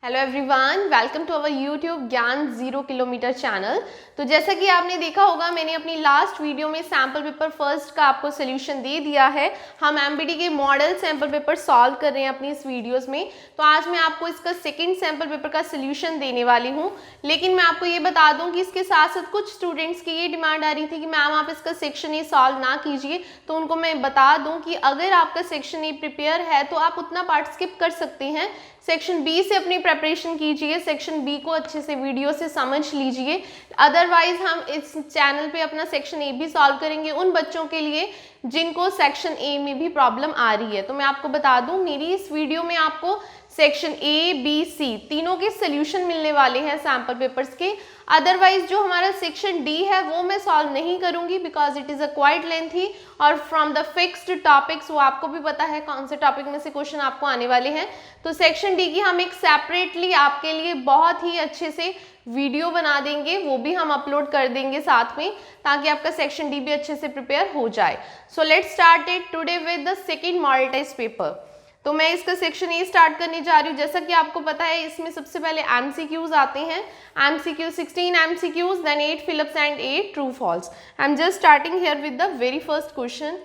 Hello everyone, welcome to our YouTube Gyan 0 kilometre channel. तो जैसा कि आपने देखा होगा, मैंने अपनी लास्ट वीडियो में सैम्पल पेपर फर्स्ट का आपको सोल्यूशन दे दिया है। हम एमपीटी के मॉडल सैम्पल पेपर सॉल्व कर रहे हैं अपनी इस वीडियोस में। तो आज मैं आपको इसका सेकंड सैम्पल पेपर का सोल्यूशन देने वाली हूं। लेकिन मैं आपको ये बता दूं कि इसके साथ साथ कुछ स्टूडेंट्स की ये डिमांड आ रही थी कि मैम आप इसका सेक्शन ए सॉल्व ना कीजिए। तो उनको मैं बता दूँ कि अगर आपका सेक्शन ए प्रिपेयर है तो आप उतना पार्ट स्किप कर सकते हैं। सेक्शन बी से अपनी प्रेपरेशन कीजिए, सेक्शन बी को अच्छे से वीडियो से समझ लीजिए। अदरवाइज हम इस चैनल पे अपना सेक्शन ए भी सॉल्व करेंगे उन बच्चों के लिए जिनको सेक्शन ए में भी प्रॉब्लम आ रही है। तो मैं आपको बता दूं, मेरी इस वीडियो में आपको सेक्शन ए बी सी तीनों के सोल्यूशन मिलने वाले हैं सैम्पल पेपर्स के। अदरवाइज जो हमारा सेक्शन डी है वो मैं सॉल्व नहीं करूंगी because it is a quite lengthy और फ्रॉम द फिक्स्ड टॉपिक्स, वो आपको भी पता है कौन से टॉपिक में से क्वेश्चन आपको आने वाले हैं। तो सेक्शन डी की हम एक सेपरेटली आपके लिए बहुत ही अच्छे से वीडियो बना देंगे, वो भी हम अपलोड कर देंगे साथ में, ताकि आपका सेक्शन डी भी अच्छे से प्रिपेयर हो जाए। So let's start it today with the second model test paper. तो मैं इसका सेक्शन ए स्टार्ट करने जा रही हूँ। जैसा कि आपको पता है इसमें सबसे पहले एमसीक्यूज आते हैं। MCQ 16 MCQs, then 8 fill ups and 8 true false. I am just starting here with the very first question.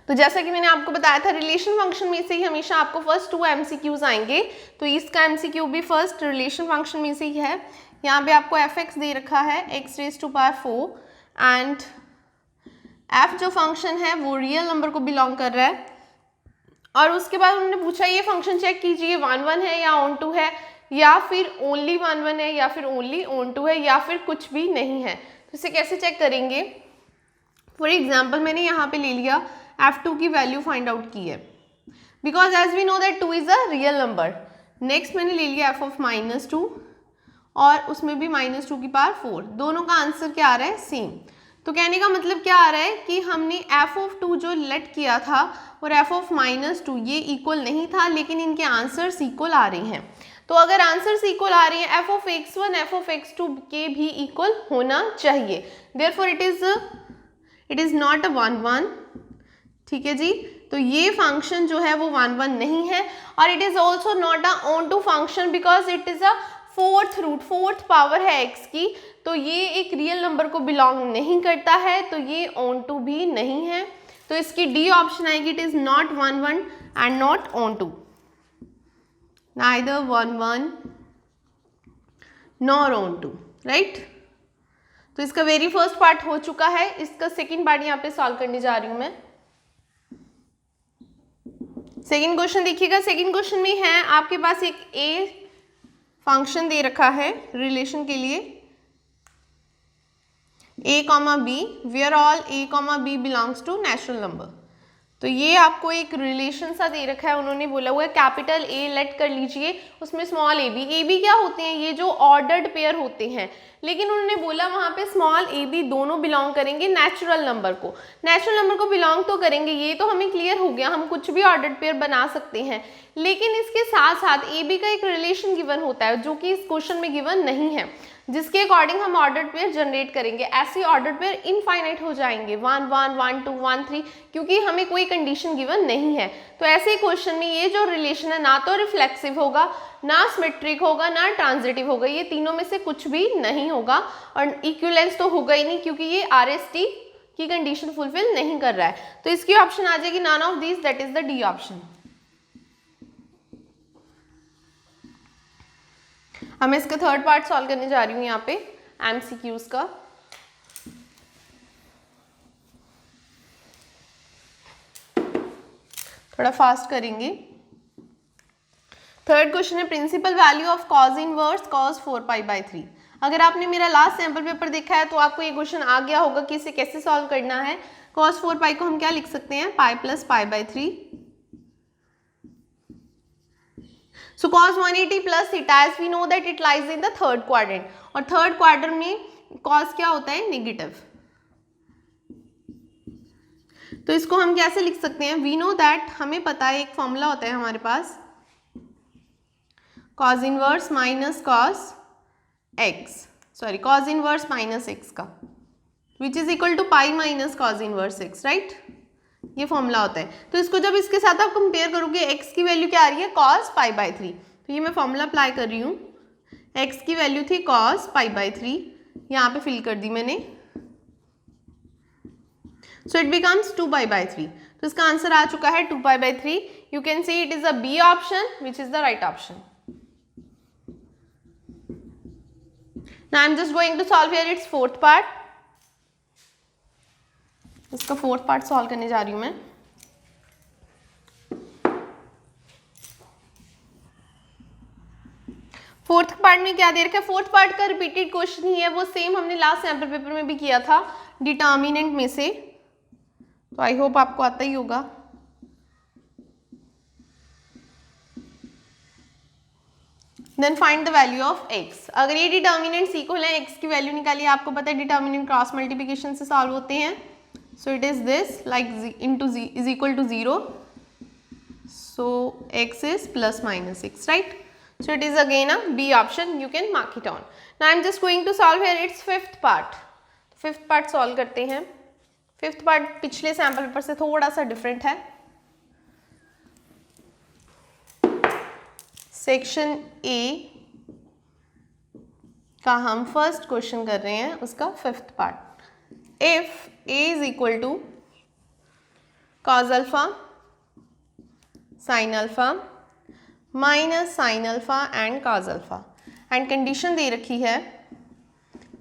तो जैसा कि मैंने आपको बताया था, रिलेशन फंक्शन में से ही हमेशा आपको फर्स्ट 2 एमसीक्यूज आएंगे। तो इसका एमसीक्यू भी फर्स्ट रिलेशन फंक्शन में से ही है। यहाँ पे आपको एफ एक्स दे रखा है x⁴ एंड f जो फंक्शन है वो रियल नंबर को बिलोंग कर रहा है। और उसके बाद उन्होंने पूछा ये फंक्शन चेक कीजिए 1 1 है या ऑन 2 है, या फिर ओनली 1 1 है, या फिर ओनली ऑन 2 है, या फिर कुछ भी नहीं है। तो इसे कैसे चेक करेंगे? फॉर एग्जाम्पल मैंने यहाँ पे ले लिया f2 की वैल्यू फाइंड आउट की है, because as we know that 2 is a real number. Next मैंने ले लिया f of -2 और उसमें भी -2 की पावर 4। दोनों का आंसर क्या आ रहा है? सेम। तो कहने का मतलब क्या आ रहा है कि हमने f of 2 जो लेट किया था और f of -2 ये इक्वल नहीं था, लेकिन इनके आंसर्स इक्वल आ रहे हैं। तो अगर आंसर्स इक्वल आ रहे हैं, f of x1 f of x2 के भी इक्वल होना चाहिए। Therefore it is not a 1 1। ठीक है जी। तो ये फंक्शन जो है वो 1 1 नहीं है, और it is also not a onto function because it is a fourth root, fourth power है x की। तो ये एक रियल नंबर को बिलोंग नहीं करता है, तो ये ऑन टू भी नहीं है। तो इसकी डी ऑप्शन आएगी, it is not 1 1 and not onto, neither 1 1 nor onto, right. तो इसका वेरी फर्स्ट पार्ट हो चुका है। इसका सेकेंड पार्ट यहाँ पे सॉल्व करने जा रही हूँ मैं। सेकेंड क्वेश्चन देखिएगा। सेकेंड क्वेश्चन में है आपके पास एक ए फंक्शन दे रखा है रिलेशन के लिए a, b, where all a, b belongs to natural number. तो ये आपको एक रिलेशन सा दे रखा है, उन्होंने बोला हुआ है कैपिटल ए लेट कर लीजिए, उसमें स्मॉल ए बी क्या होते हैं? ये जो ऑर्डर्ड पेयर होते हैं। लेकिन उन्होंने बोला वहाँ पे स्मॉल ए बी दोनों बिलोंग करेंगे नेचुरल नंबर को। नेचुरल नंबर को बिलोंग तो करेंगे, ये तो हमें क्लियर हो गया, हम कुछ भी ऑर्डर्ड पेयर बना सकते हैं। लेकिन इसके साथ साथ ए बी का एक रिलेशन गिवन होता है जो कि इस क्वेश्चन में गिवन नहीं है, जिसके अकॉर्डिंग हम ऑर्डर्ड पेयर जनरेट करेंगे। ऐसे ऑर्डर्ड पेयर इनफाइनाइट हो जाएंगे, 1 1 1 2 1 3, क्योंकि हमें कोई कंडीशन गिवन नहीं है। तो ऐसे क्वेश्चन में ये जो रिलेशन है ना तो रिफ्लेक्सिव होगा, ना सिमेट्रिक होगा, ना ट्रांजिटिव होगा, ये तीनों में से कुछ भी नहीं होगा। और इक्विवेलेंस तो होगा ही नहीं, क्योंकि ये RST की कंडीशन फुलफिल नहीं कर रहा है। तो इसकी ऑप्शन आ जाएगी none of these, that is the D option. अब मैं इसका थर्ड पार्ट सॉल्व करने जा रही हूँ यहाँ पे एमसीक्यूज का। थोड़ा फास्ट करेंगे। थर्ड क्वेश्चन है principal value of cos inverse cos 4π/3। अगर आपने मेरा लास्ट सैंपल पेपर देखा है तो आपको ये क्वेश्चन आ गया होगा कि इसे कैसे सॉल्व करना है। cos 4π को हम क्या लिख सकते हैं? π + π/3। So cos 180 plus theta, as we know that it lies in the third quadrant, और थर्ड क्वाड्रेंट में cos क्या होता है? नेगेटिव। तो इसको हम कैसे लिख सकते हैं? वी नो दैट, हमें पता है एक फॉर्मूला होता है हमारे पास cos inverse minus cos inverse minus x का, which is equal to pi minus cos inverse x, right. ये फॉर्मूला होता है। तो इसको जब इसके साथ आप कंपेयर करोगे, x की वैल्यू क्या आ रही है cos π/3, तो ये मैं फॉर्मूला अप्लाई कर रही हूँ। x की वैल्यू थी cos π/3, यहाँ पे फिल कर दी मैंने, सो इट बिकम्स 2π/3। तो इसका आंसर आ चुका है 2π/3। You can see it is a B option which is the right option. Now I am just going to solve here it's fourth part. इसका फोर्थ पार्ट सॉल्व करने जा रही हूं मैं। फोर्थ पार्ट में क्या दे रखा है, फोर्थ पार्ट का रिपीटेड क्वेश्चन ही है, वो सेम हमने लास्ट सैंपल पेपर में भी किया था डिटर्मिनेंट में से, तो आई होप आपको आता ही होगा। Then find the value of x। अगर ये डिटर्मिनेंट्स इक्वल है, x की वैल्यू निकालिए। आपको पता है डिटर्मिनेंट क्रॉस मल्टीप्लिकेशन से सॉल्व होते हैं। So it is this, like into is equal to 0, so x is plus minus x, right? So it is again a B option. You can mark it on. Now I am just going to solve here its fifth part. Fifth part solve करते हैं। Fifth part पिछले sample paper से थोड़ा सा different है। Section A का हम first question कर रहे हैं, उसका fifth part. If A is equal to cos alpha, sin alpha minus sine alpha and cos alpha, and condition दे रखी है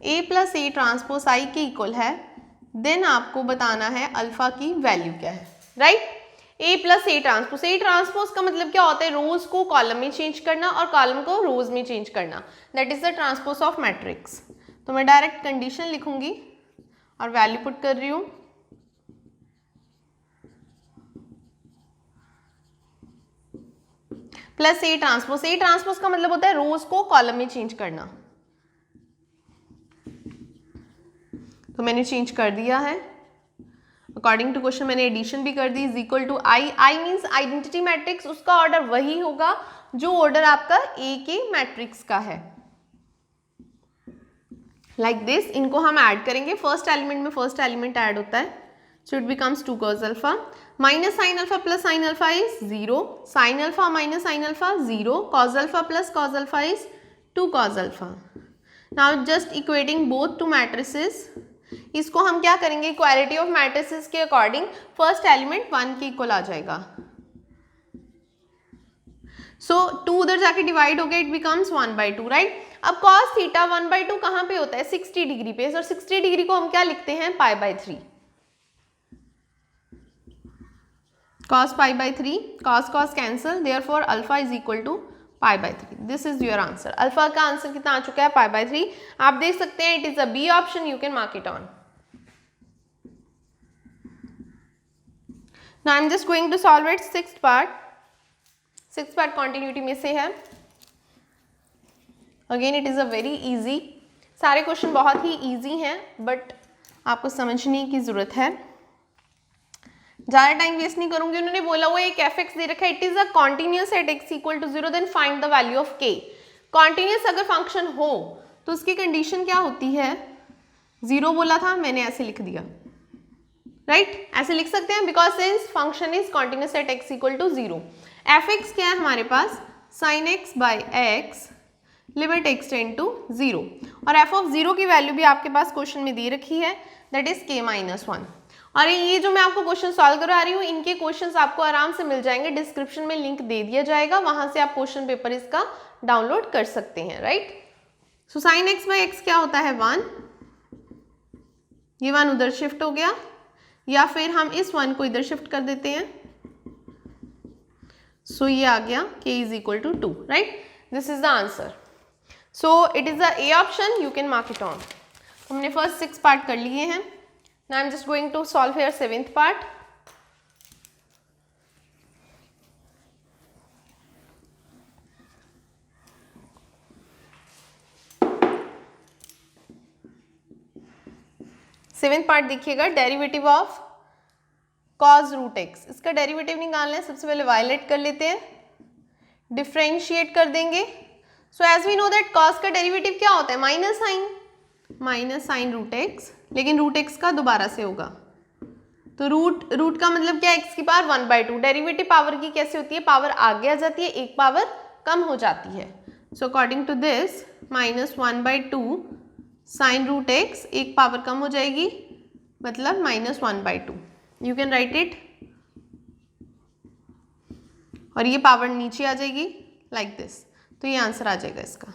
a plus A transpose I के इक्वल है, देन आपको बताना है अल्फा की वैल्यू क्या है, right? a plus A transpose का मतलब क्या होता है, रोज को कॉलम में चेंज करना और कॉलम को रोज में चेंज करना, that is the transpose of matrix. तो मैं डायरेक्ट कंडीशन लिखूंगी और वैल्यू पुट कर रही हूँ। प्लस ए ट्रांसपोज का मतलब होता है रोज को कॉलम में चेंज करना, तो मैंने चेंज कर दिया है अकॉर्डिंग टू क्वेश्चन। मैंने एडिशन भी कर दी, is equal to I means identity matrix, उसका ऑर्डर वही होगा जो ऑर्डर आपका ए के मैट्रिक्स का है, लाइक दिस। इनको हम ऐड करेंगे, फर्स्ट एलिमेंट में फर्स्ट एलिमेंट ऐड होता है, so it becomes 2 cos alpha minus sin alpha plus sin alpha is 0, sin alpha minus sin alpha 0, cos alpha plus cos alpha is 2 cos alpha. Now just equating both two matrices, इसको हम क्या करेंगे, equality of matrices के according first element 1 के equal आ जाएगा, सो 2 उधर जाके divide हो गया, इट बिकम्स 1/2, राइट? अब cos थीटा 1/2 कहाँ पे होता है, 60 डिग्री पे, और 60 डिग्री को हम क्या लिखते हैं, π/3, cos π/3, cos cancel, therefore alpha is equal to π/3। This is your answer. Alpha का आंसर कितना आ चुका है, π/3। आप देख सकते हैं it is a B option, you can mark it on. Now I am just going to solve it sixth part. Sixth part continuity में से है। Again it is a very easy, सारे क्वेश्चन बहुत ही इजी हैं, but आपको समझने की जरूरत है। ज़्यादा टाइम वेस्ट नहीं करूंगी। उन्होंने बोला हुआ एक एफ एक्स दे रखा है, it is a continuous at x equal to 0, then find the value of K. Continuous अगर फंक्शन हो तो उसकी कंडीशन क्या होती है, 0 बोला था मैंने, ऐसे लिख दिया, राइट? ऐसे लिख सकते हैं, because since function is continuous at x equal to 0। F x क्या है हमारे पास, sine x by x limit x tend to 0, और एफ ऑफ 0 की वैल्यू भी आपके पास क्वेश्चन में दे रखी है, दैट इज k-1। और ये जो मैं आपको क्वेश्चन सॉल्व करवा रही हूँ, इनके क्वेश्चंस आपको आराम से मिल जाएंगे, डिस्क्रिप्शन में लिंक दे दिया जाएगा, वहां से आप क्वेश्चन पेपर इसका डाउनलोड कर सकते हैं, right? So sine x by x क्या होता है, 1, ये 1 उधर शिफ्ट हो गया, या फिर हम इस 1 को इधर शिफ्ट कर देते हैं, सो ये आ गया k is equal to 2, right? This is the answer. So it is the A option, you can mark it on. हमने फर्स्ट 6 पार्ट कर लिए हैं। Now I am just going to solve here 7th part. Seventh part देखिएगा, derivative of cos root x. इसका derivative निकालना है, सबसे पहले वायलेट कर लेते हैं, डिफ्रेंशिएट कर देंगे। So as we know that cos का डेरिवेटिव क्या होता है, माइनस साइन रूट एक्स, लेकिन रूट एक्स का दोबारा से होगा, तो रूट का मतलब क्या है, x की पावर 1/2। डेरिवेटिव पावर की कैसे होती है, पावर आगे आ जाती है, एक पावर कम हो जाती है। So according to this -1/2 sine root x, एक पावर कम हो जाएगी, मतलब -1/2। यू कैन राइट इट, और ये पावर नीचे आ जाएगी लाइक दिस। तो ये आंसर आ जाएगा इसका।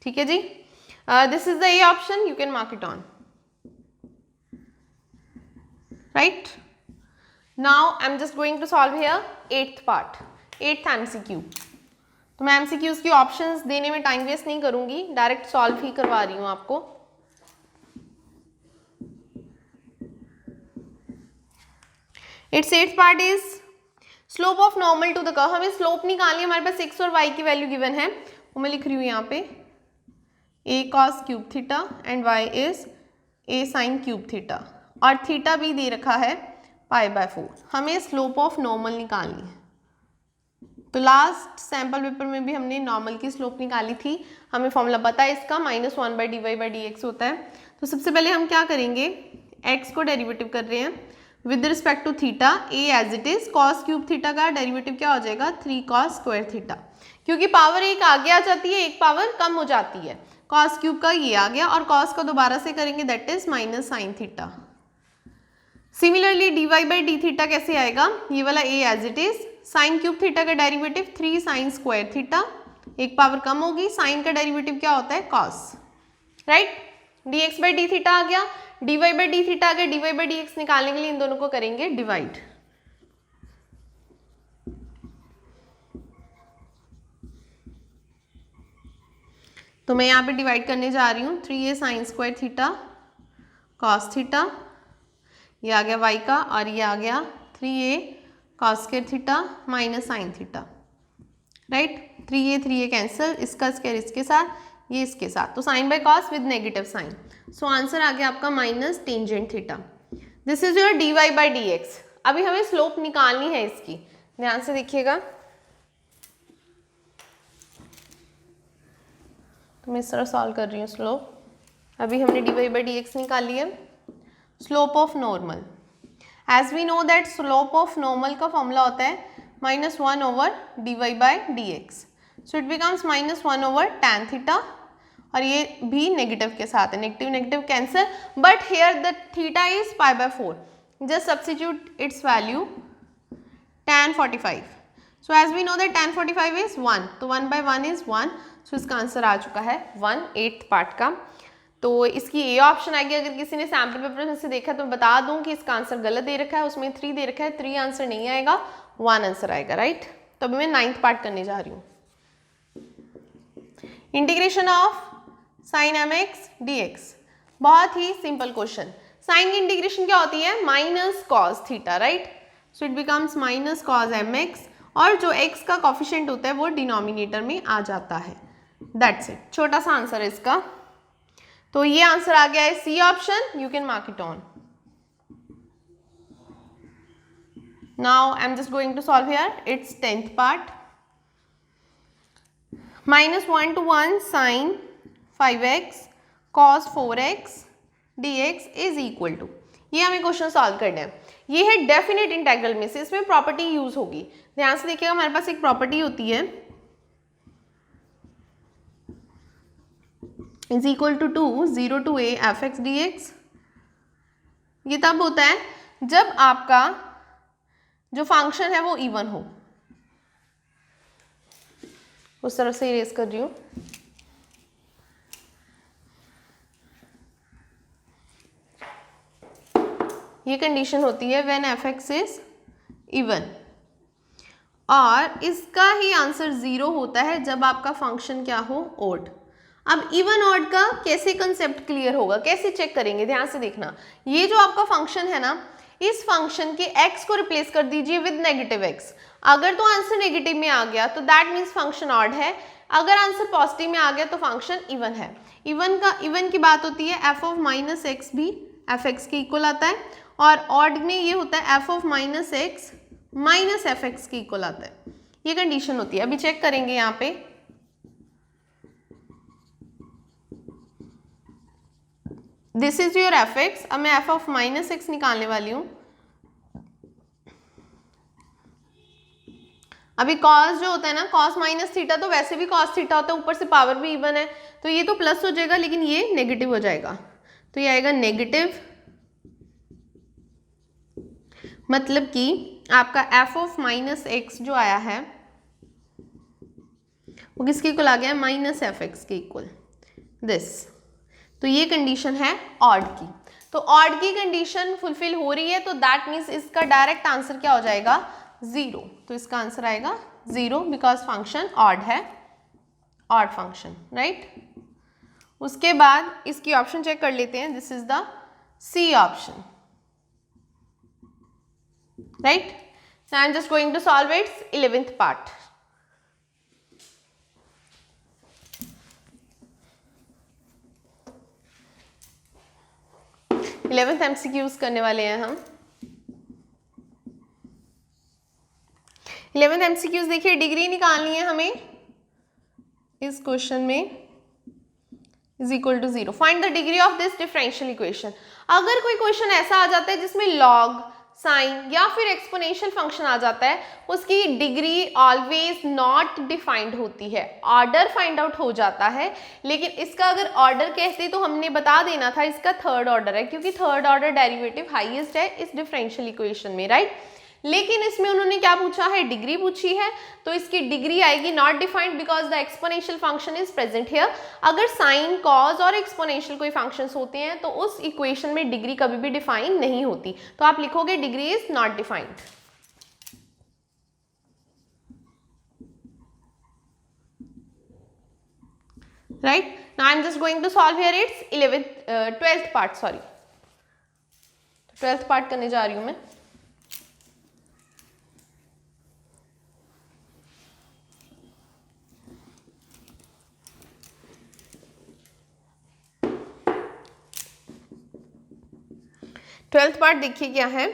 ठीक है जी, this is the A option, you can mark it on. Right, now I am just going to solve here 8th part, 8th MCQ। तो मैं MCQs की ऑप्शंस देने में टाइम वेस्ट नहीं करूंगी, डायरेक्ट सॉल्व ही करवा रही हूं आपको। It's 8th part is slope of normal to the curve. हमें स्लोप निकालनी है, हमारे पास x और y की वैल्यू गिवन है, वो मैं लिख रही हूँ यहाँ पे a cos cube theta and y is a sin cube theta, और थीटा भी दे रखा है π/4। हमें स्लोप ऑफ नॉर्मल निकालनी है। तो लास्ट सैम्पल पेपर में भी हमने नॉर्मल की स्लोप निकाली थी, हमें फॉर्मूला पता है इसका, -1/dy/dx होता है। तो सबसे पहले हम क्या करेंगे, x को डेरिवेटिव कर रहे हैं with respect to theta, a as it is, cos cube theta का डेरिवेटिव क्या हो जाएगा, 3 cos स्क्वायर थीटा। क्योंकि पावर एक आगे आ जाती है, एक पावर कम हो जाती है, cos क्यूब का ये आ गया, और cos को दोबारा से करेंगे that is minus sine theta. Similarly dy/d theta कैसे आएगा, ये वाला a as it is, sine cube theta का डेरिवेटिव 3 sin स्क्वायर थीटा, एक पावर कम होगी, साइन का डेरिवेटिव क्या होता है, cos। राइट, dx/d थीटा आ गया, dy/d थीटा आ गया, dy/dx निकालने के लिए इन दोनों को करेंगे डिवाइड। तो मैं यहाँ पे डिवाइड करने जा रही हूँ, 3a sin square theta cos theta, ये आ गया y का, और ये आ गया 3a cos square theta minus sine theta. Right, 3a cancel, इसका स्क्वायर इसके साथ, ये इसके साथ, तो sine by cos with negative sine. So answer आ गया आपका minus tangent theta. This is your dy/dx। अभी हमें स्लोप निकालनी है इसकी, ध्यान से देखिएगा। तो मैं इस तरह सॉल्व कर रही हूँ स्लोप। अभी हमने dy/dx निकाली है। Slope of normal, as we know that slope of normal का फॉर्मूला होता है -1/dy/dx। So it becomes -1/tan theta, और ये भी नेगेटिव के साथ है, negative negative cancel, but here the theta is π/4। Just substitute its value tan 45। So as we know that tan 45 is 1, तो 1/1 इज 1। सो इसका आंसर आ चुका है 1, 8th पार्ट का। तो इसकी ए ऑप्शन आएगी। अगर किसी ने सैम्पल पेपर में से देखा तो बता दूं कि इसका आंसर गलत दे रखा है, उसमें 3 दे रखा है, 3 आंसर नहीं आएगा, 1 आंसर आएगा। राइट, तो अभी मैं 9th पार्ट करने जा रही हूँ। Integration of sine mx dx, बहुत ही सिंपल क्वेश्चन। साइन की इंटीग्रेशन क्या होती है, minus cos theta. Right, so it becomes minus cos mx, और जो x का कॉफिशिएंट होता है वो डिनोमिनेटर में आ जाता है। दैट्स इट, छोटा सा आंसर है इसका। तो ये आंसर आ गया है C option, you can mark it on. Now I am just going to solve here it's 10th part. -1 to 1 sin 5x cos 4x dx is equal to, ये हमें क्वेश्चन सॉल्व करना है। ये है डेफिनेट इंटेग्रल में से, इसमें property use होगी। ध्यान से देखिएगा, हमारे पास एक प्रॉपर्टी होती है is equal to 0 to a fx dx। ये तब होता है जब आपका जो फंक्शन है वो इवन हो। उस तरफ से इरेज कर रही हूँ। ये कंडीशन होती है व्हेन fx इज इवन, और इसका ही आंसर 0 होता है जब आपका फंक्शन क्या हो, ओड। अब इवन ऑड का कैसे कंसेप्ट क्लियर होगा, कैसे चेक करेंगे, ध्यान से देखना। ये जो आपका फंक्शन है ना, इस फंक्शन के x को रिप्लेस कर दीजिए विद नेगेटिव x। अगर तो आंसर नेगेटिव में आ गया तो दैट मीन्स फंक्शन ऑड है, अगर आंसर पॉजिटिव में आ गया तो फंक्शन इवन है। इवन की बात होती है f ऑफ माइनस एक्स भी fx के इक्वल आता है, और ऑड में ये होता है f of minus x minus fx के इक्वल आता है। ये कंडीशन होती है। अभी चेक करेंगे यहाँ पे, दिस इज योर fx। अब मैं f ऑफ माइनस एक्स निकालने वाली हूँ, अभी कॉस जो होता है ना, कॉस माइनस थीटा, तो वैसे भी कॉस थीटा होता है, ऊपर से पावर भी इवन है, तो ये तो प्लस हो जाएगा, लेकिन ये नेगेटिव हो जाएगा, तो ये आएगा नेगेटिव, मतलब कि आपका एफ ऑफ माइनस एक्स जो आया है वो किसके इक्वल आ गया है, माइनस एफ एक्स के इक्वल दिस। तो ये कंडीशन है ऑड की, तो ऑड की कंडीशन फुलफिल हो रही है, तो दैट मीन्स इसका डायरेक्ट आंसर क्या हो जाएगा, 0। तो इसका आंसर आएगा 0 बिकॉज फंक्शन ऑड है, ऑड फंक्शन, राइट। उसके बाद इसकी ऑप्शन चेक कर लेते हैं, this is the C option, right. Now I am just going to solve it's 11th part. Eleventh MCQs करने वाले हैं हम। 11th एमसीक्यूज देखिए, डिग्री निकालनी है हमें इस क्वेश्चन में, is equal to 0। Find the degree of this differential equation. अगर कोई क्वेश्चन ऐसा आ जाता है जिसमें लॉग, साइन या फिर एक्सपोनेंशियल फंक्शन आ जाता है, उसकी डिग्री ऑलवेज नॉट डिफाइंड होती है, ऑर्डर फाइंड आउट हो जाता है। लेकिन इसका अगर ऑर्डर कहते तो हमने बता देना था इसका थर्ड ऑर्डर है, क्योंकि थर्ड ऑर्डर डेरिवेटिव हाईएस्ट है इस डिफरेंशियल इक्वेशन में, राइट। लेकिन इसमें उन्होंने क्या पूछा है, डिग्री पूछी है, तो इसकी डिग्री आएगी not defined because the exponential function is present here. अगर साइन, कॉज और एक्सपोनेंशियल कोई फंक्शंस होते हैं तो उस इक्वेशन में डिग्री कभी भी डिफाइन नहीं होती, तो आप लिखोगे degree is not defined, right. Now I am just going to solve here it's 12th part, sorry 12th part करने जा रही हूं मैं। ट्वेल्थ पार्ट देखिए क्या है,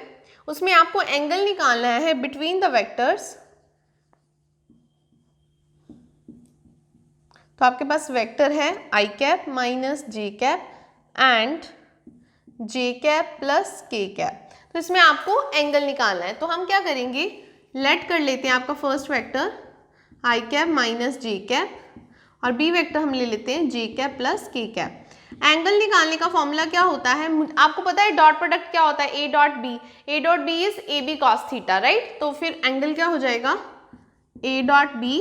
उसमें आपको एंगल निकालना है बिटवीन द वेक्टर्स। तो आपके पास वेक्टर है आई cap minus j cap and j cap plus k cap, तो इसमें आपको एंगल निकालना है। तो हम क्या करेंगे, लेट कर लेते हैं आपका फर्स्ट वेक्टर आई कैप माइनस जे कैप, और बी वेक्टर हम ले लेते हैं जे cap plus k cap. Angle निकालने का फॉर्मूला क्या होता है, आपको पता है डॉट प्रोडक्ट क्या होता है, A dot B is A B cos theta, right. तो फिर एंगल क्या हो जाएगा, ए डॉट बी,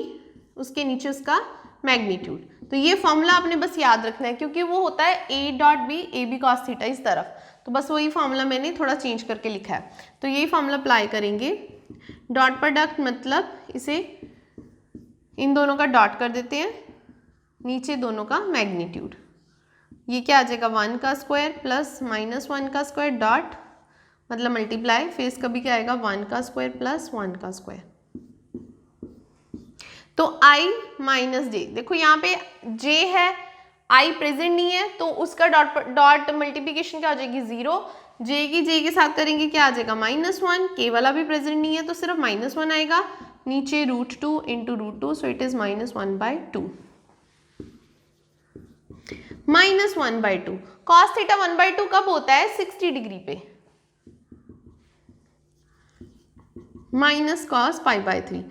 उसके नीचे उसका मैग्नीट्यूड। तो ये फॉर्मूला आपने बस याद रखना है, क्योंकि वो होता है A dot B A B cos theta इस तरफ, तो बस वही फॉर्मूला मैंने थोड़ा चेंज करके लिखा है। तो यही फॉर्मूला अप्लाई करेंगे, डॉट प्रोडक्ट मतलब इसे इन दोनों का डॉट कर देते हैं, नीचे दोनों का मैग्नीट्यूड, ये क्या आ जाएगा 1 का स्क्वायर प्लस माइनस 1 का स्क्वायर डॉट मतलब मल्टीप्लाई, फिर इसका भी क्या आएगा 1 का स्क्वायर प्लस 1 का स्क्वायर। तो i माइनस जे, देखो यहाँ पे j है, i प्रेजेंट नहीं है, तो उसका डॉट मल्टीप्लीकेशन क्या हो जाएगी 0, j की j के साथ करेंगे क्या आ जाएगा -1, k वाला भी प्रेजेंट नहीं है तो सिर्फ -1 आएगा, नीचे √2 into √2, so it is -1/2, -1/2। Cos theta 1/2 कब होता है, 60 डिग्री पे, माइनस कॉस π/3।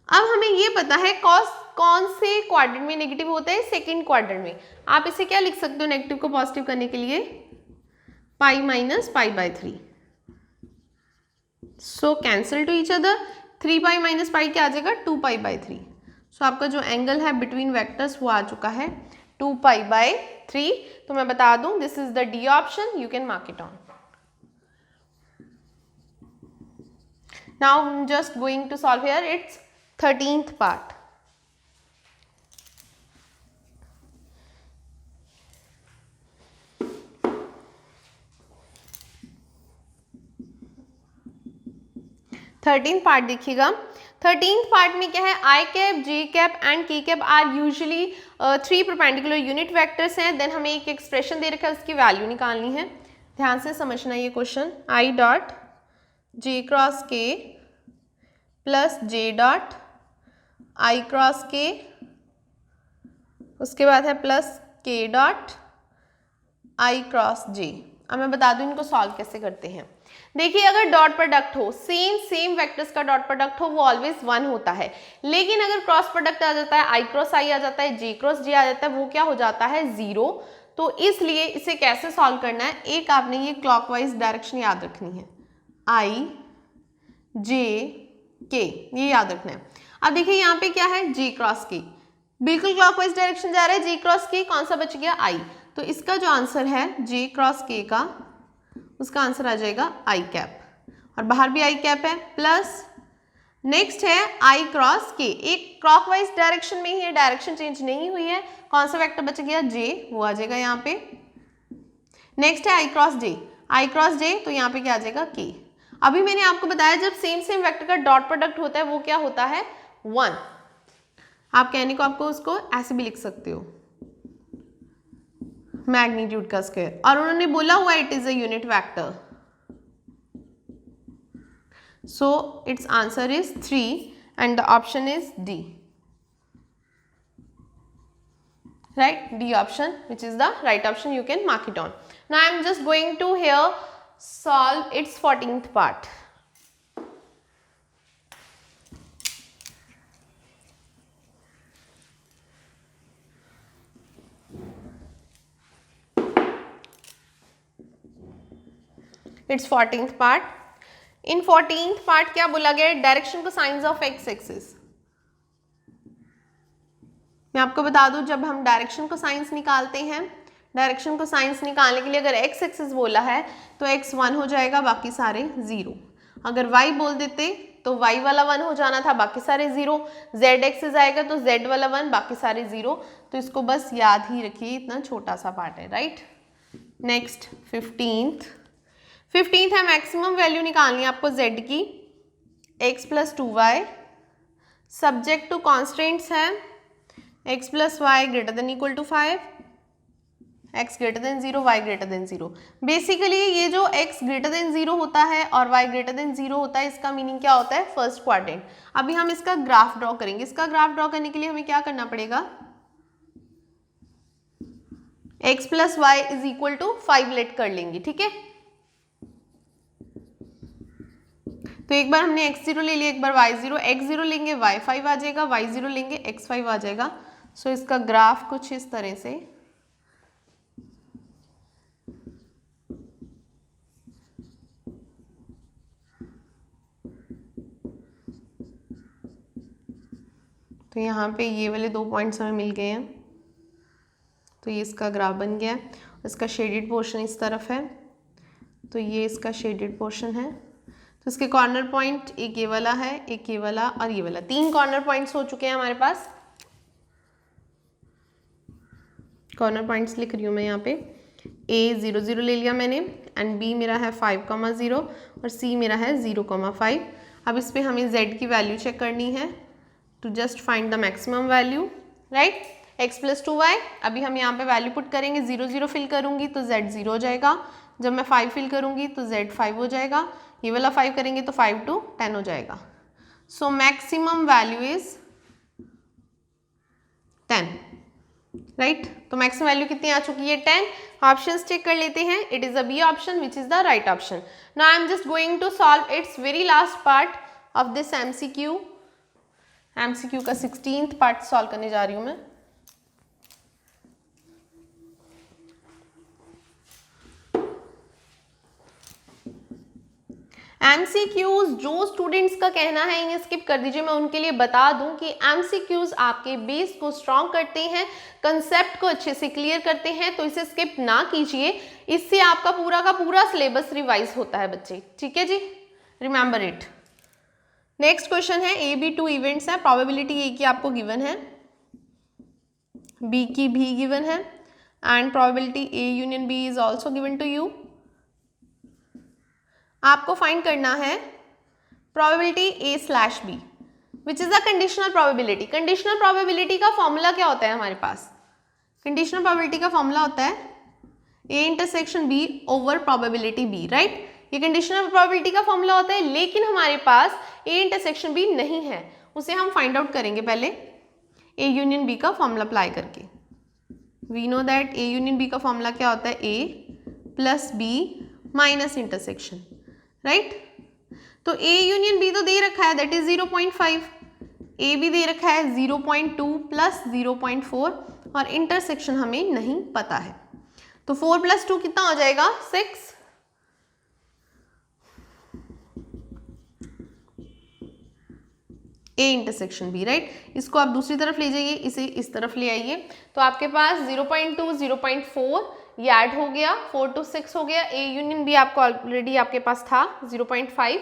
अब हमें ये पता है कॉस कौन से क्वाड्रेंट में नेगेटिव होता है, सेकंड क्वाड्रेंट में। आप इसे क्या लिख सकते हो नेगेटिव को पॉजिटिव करने के लिए, pi minus π/3, so cancel to each other, 3π minus pi क्या आ जाएगा 2π/3। सो आपका जो एंगल है बिटवीन वेक्टर्स वो आ चुका है 2π/3। तो मैं बता दूं this is the D option, you can mark it on. Now I'm just going to solve here its 13th part. Thirteen part देखिएगा, 13th पार्ट में क्या है, आई cap, J cap and K cap are usually 3 perpendicular unit vectors हैं। Then हमें एक expression दे रखा है, उसकी वैल्यू निकालनी है। ध्यान से समझना ये question, i dot j cross k plus j dot i cross k, उसके बाद है प्लस के डॉट आई क्रॉस जे। अब मैं बता दूं इनको सॉल्व कैसे करते हैं। देखिए अगर डॉट प्रोडक्ट हो, सेम वेक्टर्स का डॉट प्रोडक्ट हो, वो ऑलवेज 1 होता है। लेकिन अगर क्रॉस प्रोडक्ट आ जाता है, आई क्रॉस आई आ जाता है, जे क्रॉस जे आ जाता है, वो क्या हो जाता है 0। तो इसलिए इसे कैसे सॉल्व करना है, एक आपने ये क्लॉकवाइज डायरेक्शन याद रखनी है, आई जे के, ये याद रखना है। अब देखिए यहाँ पे क्या है, जे क्रॉस के, बिल्कुल क्लॉकवाइज डायरेक्शन जा रहा है, जे क्रॉस के, कौन सा बच गया आई। तो इसका जो आंसर है जे क्रॉस के का, उसका आंसर आ जाएगा आई कैप, और बाहर भी आई कैप है, प्लस नेक्स्ट है आई क्रॉस के, एक क्लॉकवाइज डायरेक्शन में ही है, डायरेक्शन चेंज नहीं हुई है, कौन सा वेक्टर बच गया जे, वो आ जाएगा यहाँ पे। नेक्स्ट है आई क्रॉस जे, आई क्रॉस जे, तो यहाँ पे क्या आ जाएगा के। अभी मैंने आपको बताया जब सेम वेक्टर का डॉट प्रोडक्ट होता है वो क्या होता है 1। आप कहने को आपको उसको ऐसे भी लिख सकते हो, मैग्नीट्यूड का स्क्वायर, और उन्होंने बोला हुआ it is a unit vector, so its answer is 3 and the option is D, right? D option, which is the right option, you can mark it on. Now I am just going to here solve its 14th part. Its 14th part. In 14th part क्या बोला गया है, direction को science of x axis. मैं आपको बता दूं जब हम डायरेक्शन को साइंस निकालते हैं, डायरेक्शन को साइंस निकालने के लिए अगर एक्स एक्सिस बोला है तो एक्स 1 हो जाएगा, बाकी सारे 0। अगर वाई बोल देते तो वाई वाला 1 हो जाना था, बाकी सारे 0। जेड एक्सिस आएगा तो जेड वाला 1, बाकी सारे 0। तो इसको बस याद ही रखिए, इतना छोटा सा पार्ट है, राइट। नेक्स्ट 15th है, मैक्सिमम वैल्यू निकालनी है आपको z की, x + 2y, subject to constants है x + y ≥ 5, x > 0, y > 0। Basically ये जो x > 0 होता है और y > 0 होता है, इसका मीनिंग क्या होता है, फर्स्ट क्वाड्रेंट। अभी हम इसका ग्राफ ड्रॉ करेंगे। इसका ग्राफ ड्रॉ करने के लिए हमें क्या करना पड़ेगा, x + y = 5 लेट कर लेंगे, ठीक है। तो एक बार हमने x0 ले लिया, एक बार y0, x0 लेंगे y5 आ जाएगा, y0 लेंगे x5 आ जाएगा। सो इसका ग्राफ कुछ इस तरह से तो यहाँ पे ये वाले 2 पॉइंट्स हमें मिल गए हैं, तो ये इसका ग्राफ बन गया। इसका शेडेड पोर्शन इस तरफ है, तो ये इसका शेडेड पोर्शन है। तो इसके कॉर्नर पॉइंट एक ये वाला है, एक ये वाला और ये वाला, 3 कॉर्नर पॉइंट्स हो चुके हैं हमारे पास। कॉर्नर पॉइंट्स लिख रही हूँ मैं यहाँ पे, A 0 0 ले लिया मैंने, एंड B मेरा है 5,0 और C मेरा है 0,5। अब इस पे हमें Z की वैल्यू चेक करनी है, to just find the maximum value, right. x + 2y, अभी हम यहाँ पे वैल्यू पुट करेंगे, 0 0 फिल करूँगी तो Z 0 हो जाएगा, जब मैं 5 फिल करूँगी तो Z 5 हो जाएगा, ये वाला 5 करेंगे तो 5 to 10 हो जाएगा। So maximum value is 10, right. तो मैक्सिमम वैल्यू कितनी आ चुकी है, 10। ऑप्शंस चेक कर लेते हैं, it is a B option which is the right option. Now I am just going to solve it's very last part of this MCQ का 16th part solve करने जा रही हूँ मैं। एमसीक्यूज जो स्टूडेंट्स का कहना है इन्हें स्किप कर दीजिए, मैं उनके लिए बता दूं कि एमसीक्यूज आपके बेस को स्ट्रॉन्ग करते हैं, कंसेप्ट को अच्छे से क्लियर करते हैं, तो इसे स्किप ना कीजिए, इससे आपका पूरा का पूरा सिलेबस रिवाइज होता है बच्चे, ठीक है जी, रिमेंबर इट। नेक्स्ट क्वेश्चन है, ए बी 2 इवेंट्स है, प्रोबेबिलिटी ए की आपको गिवन है, बी की भी गिवन है, and probability A union B is also given to you. आपको फाइंड करना है probability A/B which is a conditional probability. Conditional probability का फॉर्मूला क्या होता है हमारे पास, कंडीशनल प्रोबेबिलिटी का फॉर्मूला होता है A/B over probability B, right. ये कंडीशनल प्रोबेबिलिटी का फॉर्मूला होता है, लेकिन हमारे पास A/B नहीं है, उसे हम फाइंड आउट करेंगे पहले A यूनियन B का फॉर्मूला अप्लाई करके। We know that A union B का फॉर्मूला क्या होता है, A + B - इंटरसेक्शन। राइट। तो ए यूनियन बी तो दे रखा है, दैट इज 0.5, ए भी दे रखा है 0.2 प्लस 0.4 और इंटरसेक्शन हमें नहीं पता है। तो 4 + 2 कितना हो जाएगा 6। A intersection B, right. इसको आप दूसरी तरफ ले जाइए, इसे इस तरफ ले आइए, तो आपके पास 0.2 0.4 ये ऐड हो गया, 4 to 6 हो गया। ए यूनियन बी आपको ऑलरेडी आपके पास था 0.5,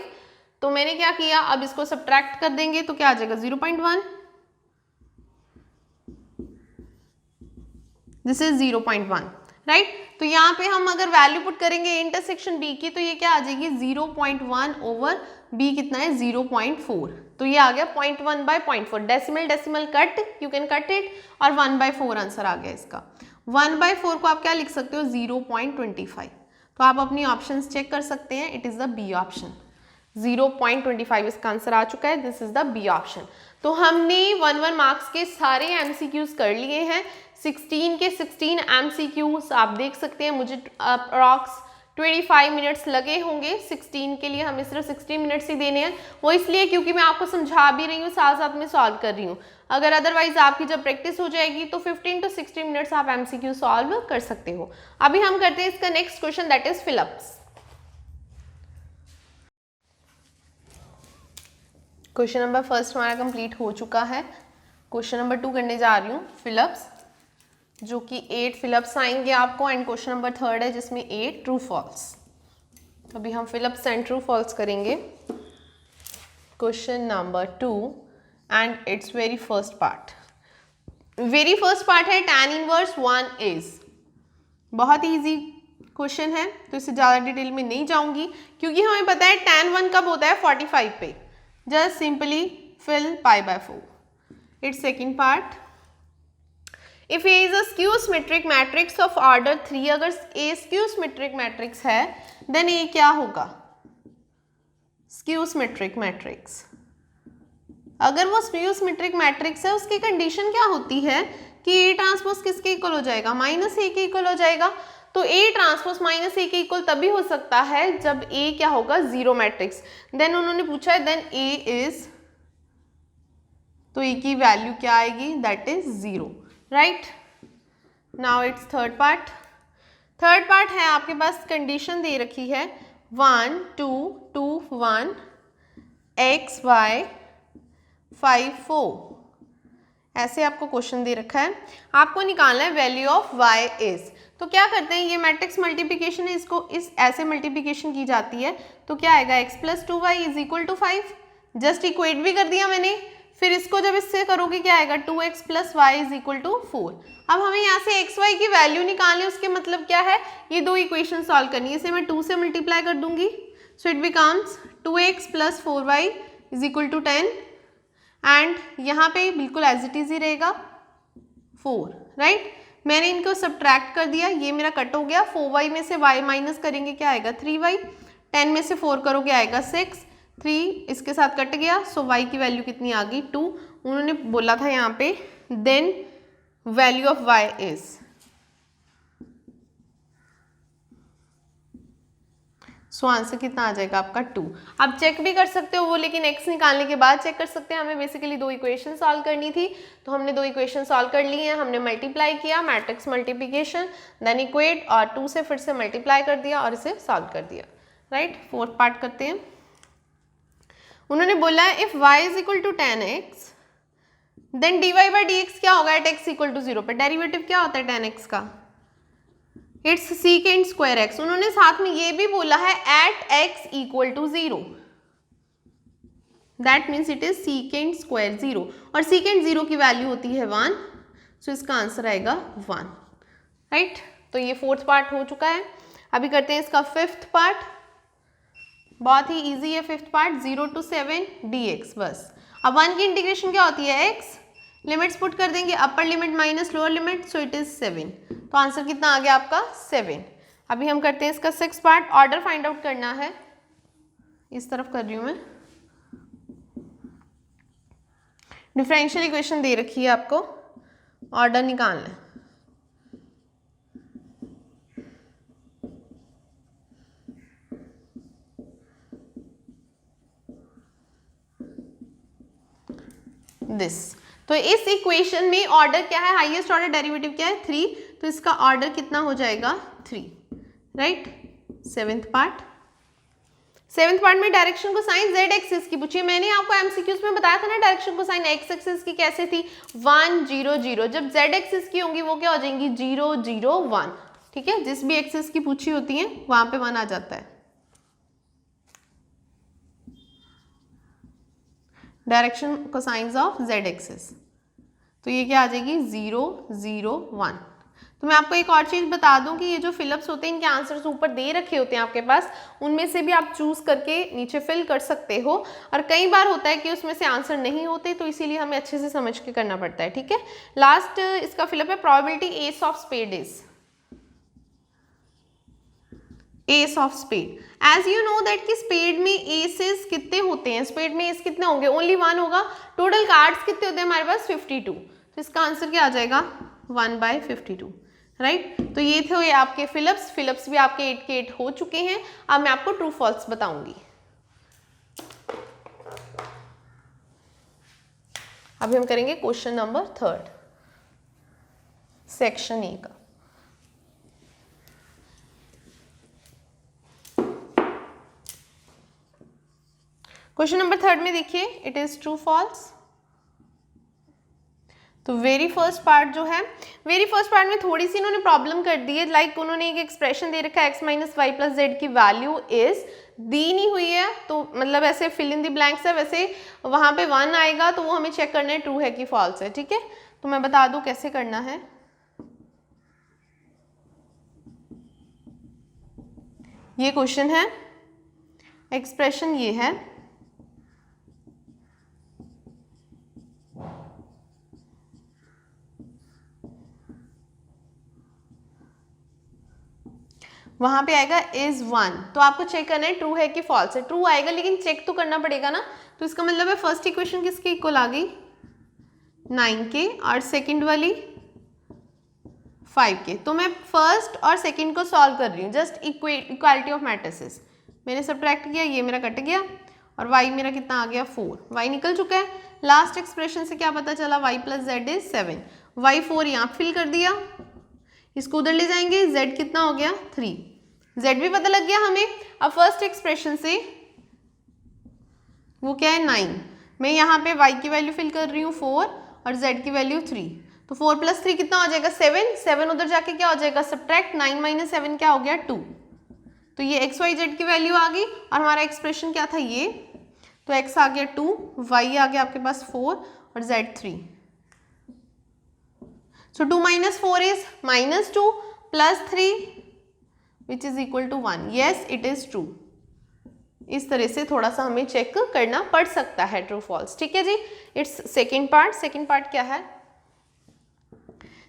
तो मैंने क्या किया, अब इसको सब्ट्रैक्ट कर देंगे तो क्या आ जाएगा 0.1, दिस इज 0.1, राइट। तो यहाँ पे हम अगर वैल्यू पुट करेंगे इंटरसेक्शन बी की, तो ये क्या आ जाएगी 0.1 ओवर बी कितना है 0.4, तो ये आ गया 0.1/0.4, decimal decimal cut, you can cut it, और 1/4 आंसर आ गया इसका। 1/4 को आप क्या लिख सकते हो 0.25, तो आप अपनी ऑप्शंस चेक कर सकते हैं, it is the B option, 0.25 इसका आंसर आ चुका है, this is the B option. तो हमने 1 मार्क्स के सारे एमसीक्यूज कर लिए हैं, 16 के 16 एमसीक्यूज आप देख सकते हैं, मुझे अप्रॉक्स 25 मिनट्स लगे होंगे 16 के लिए, हमें सिर्फ 16 मिनट्स ही देने हैं, वो इसलिए क्योंकि मैं आपको समझा भी रही हूँ, साथ साथ में सॉल्व कर रही हूँ। अगर अदरवाइज आपकी जब प्रैक्टिस हो जाएगी तो 15 to 16 मिनट्स आप एमसीक्यू सॉल्व कर सकते हो। अभी हम करते हैं इसका next question, that is fill-ups. Question number first हमारा कंप्लीट हो चुका है, क्वेश्चन नंबर 2 करने जा रही हूँ फिलअप्स, जो कि 8 फिलअप्स आएंगे आपको, एंड क्वेश्चन नंबर 3 है जिसमें 8 ट्रू फॉल्स। अभी हम फिलअप्स एंड ट्रू फॉल्स करेंगे। Question number 2 and it's very first part, है tan इनवर्स 1 इज, बहुत ईजी क्वेश्चन है, तो इससे ज़्यादा डिटेल में नहीं जाऊंगी क्योंकि हमें पता है tan 1 कब होता है 45 पे, just simply fill pi/4. Its second part, if A is a skew symmetric matrix of order 3, अगर A skew symmetric matrix है then A क्या होगा skew symmetric matrix। अगर वो skew symmetric matrix है उसकी कंडीशन क्या होती है कि A ट्रांसपोज किसके इक्वल हो जाएगा -A के इक्वल हो जाएगा। तो A ट्रांसपोज -A के इक्वल तभी हो सकता है जब A क्या होगा 0 मैट्रिक्स। देन उन्होंने पूछा है देन A इज, तो A की वैल्यू क्या आएगी that is 0, right. Now it's third part है आपके पास, कंडीशन दे रखी है 1 2 2 1 x y 5 4, ऐसे आपको क्वेश्चन दे रखा है, आपको निकालना है वैल्यू ऑफ y इज। तो क्या करते हैं, ये मैट्रिक्स मल्टीप्लिकेशन है, इसको इस ऐसे मल्टीप्लिकेशन की जाती है, तो क्या आएगा x + 2y = 5, जस्ट इक्वेट भी कर दिया मैंने। फिर इसको जब इससे करोगे क्या आएगा 2x + y = 4। अब हमें यहाँ से x y की वैल्यू निकालनी है, उसके मतलब क्या है, ये दो इक्वेशन सॉल्व करनी है, इसे मैं 2 से मल्टीप्लाई कर दूंगी, सो it becomes 2x + 4y = 10, and यहाँ पे बिल्कुल एज इट इज ही रहेगा 4, राइट। मैंने इनको सब्ट्रैक्ट कर दिया, ये मेरा कट हो गया, 4y में से y माइनस करेंगे क्या आएगा 3y, 10 में से 4 करोगे आएगा 6, 3 इसके साथ कट गया, सो y की वैल्यू कितनी आ गई 2। उन्होंने बोला था यहाँ पे then value of y is, so answer कितना आ जाएगा आपका 2। आप चेक भी कर सकते हो वो, लेकिन x निकालने के बाद चेक कर सकते हैं। हमें बेसिकली 2 इक्वेशन सॉल्व करनी थी, तो हमने 2 इक्वेशन सॉल्व कर ली हैं, हमने मल्टीप्लाई किया मैट्रिक्स मल्टीप्लिकेशन, देन इक्वेट और 2 से फिर से मल्टीप्लाई कर दिया और इसे सॉल्व कर दिया, राइट। फोर्थ पार्ट करते हैं। उन्होंने बोला है if y = 10x then dy/dx क्या होगा एट x = 0 पे, डेरिवेटिव क्या होता है 10x का, इट्स सीकेंट स्क्वायर x। उन्होंने साथ में ये भी बोला है at x = 0, that means it is secant square 0, और सीकेंट 0 की वैल्यू होती है 1, सो इसका आंसर आएगा 1, राइट। तो ये फोर्थ पार्ट हो चुका है। अभी करते हैं इसका फिफ्थ पार्ट, बहुत ही इजी है फिफ्थ पार्ट, 0 to 7 dx बस। अब 1 की इंटीग्रेशन क्या होती है x, लिमिट्स पुट कर देंगे, upper limit minus lower limit, so it is 7, तो आंसर कितना आ गया आपका 7। अभी हम करते हैं इसका six part, order find out करना है, इस तरफ कर रही हूँ मैं। डिफरेंशियल इक्वेशन दे रखी है आपको, ऑर्डर निकालना है। दिस। तो इस इक्वेशन में ऑर्डर क्या है, हाईएस्ट ऑर्डर डेरिवेटिव क्या है 3, तो इसका ऑर्डर कितना हो जाएगा 3, राइट। सेवेंथ पार्ट में डायरेक्शन को साइन जेड एक्सिस की पूछिए। मैंने आपको एमसीक्यूज में बताया था ना डायरेक्शन को साइन एक्स एक्सिस की कैसे थी, 1 0 0। जब जेड एक्सिस की होंगी वो क्या हो जाएंगी 0 0 1, ठीक है। जिस भी एक्सिस की पूछी होती है वहां पे 1 आ जाता है। Direction cosines of Z axis, तो ये क्या आ जाएगी 0 0 1। तो मैं आपको एक और चीज़ बता दूं कि ये जो फिलअप्स होते हैं इनके आंसर्स ऊपर दे रखे होते हैं आपके पास, उनमें से भी आप चूज करके नीचे फिल कर सकते हो। और कई बार होता है कि उसमें से आंसर नहीं होते, तो इसीलिए हमें अच्छे से समझ के करना पड़ता है, ठीक है। लास्ट इसका फिलअप है probability ace of spade is, ace of spade. As you know that कि स्पेड में एसेस कितने होते हैं, स्पेड में एस कितने होंगे, ओनली 1 होगा। टोटल कार्ड्स कितने होते हैं हमारे पास 52, तो इसका आंसर क्या आ जाएगा 1/52, राइट। तो ये थे ये आपके फिलअप्स भी आपके 8 के 8 हो चुके हैं। अब मैं आपको ट्रू फॉल्स बताऊंगी। अभी हम करेंगे क्वेश्चन नंबर 3 सेक्शन ए का। क्वेश्चन नंबर 3 में देखिए, इट इज ट्रू फॉल्स। तो वेरी फर्स्ट पार्ट जो है, वेरी फर्स्ट पार्ट में थोड़ी सी इन्होंने प्रॉब्लम कर दी है। लाइक उन्होंने एक एक्सप्रेशन दे रखा है x minus y plus z की वैल्यू इज दी नहीं हुई है, तो मतलब ऐसे फिल इन द ब्लैंक्स है, वैसे वहां पे 1 आएगा तो वो हमें चेक करना है ट्रू है कि फॉल्स है, ठीक है। तो मैं बता दूं कैसे करना है। ये क्वेश्चन है, एक्सप्रेशन ये है, वहां पे आएगा इज 1, तो आपको चेक करना है ट्रू है कि फॉल्स है। ट्रू आएगा लेकिन चेक तो करना पड़ेगा ना। तो इसका मतलब है फर्स्ट इक्वेशन किसके इक्वल आ गई 9 के, और सेकंड वाली 5 के। तो मैं फर्स्ट और सेकंड को सॉल्व कर रही हूँ, जस्ट इक्वालिटी ऑफ मैट्रिसेस। मैंने सब्ट्रैक्ट किया, ये मेरा कट गया, और y मेरा कितना आ गया 4, y निकल चुका है। लास्ट एक्सप्रेशन से क्या पता चला, y plus Z is 7, y 4 यहाँ फिल कर दिया, इसको उधर ले जाएंगे, z कितना हो गया 3, z भी पता लग गया हमें। अब फर्स्ट एक्सप्रेशन से वो क्या है 9, मैं यहाँ पे y की वैल्यू फिल कर रही हूँ 4 और z की वैल्यू 3, तो 4 + 3 कितना हो जाएगा 7, 7 उधर जाके क्या हो जाएगा सब्ट्रैक्ट 9 - 7 क्या हो गया 2, तो ये x y z की वैल्यू आ गई। और हमारा एक्सप्रेशन क्या था ये, तो x आ गया 2, y आ गया आपके पास 4 और z 3। So 2 - 4 is -2 + 3 which is equal to 1. Yes, it is true. इस तरह से थोड़ा सा हमें चेक करना पड़ सकता है ट्रू फॉल्स, ठीक है जी। It's second part. Second part क्या है,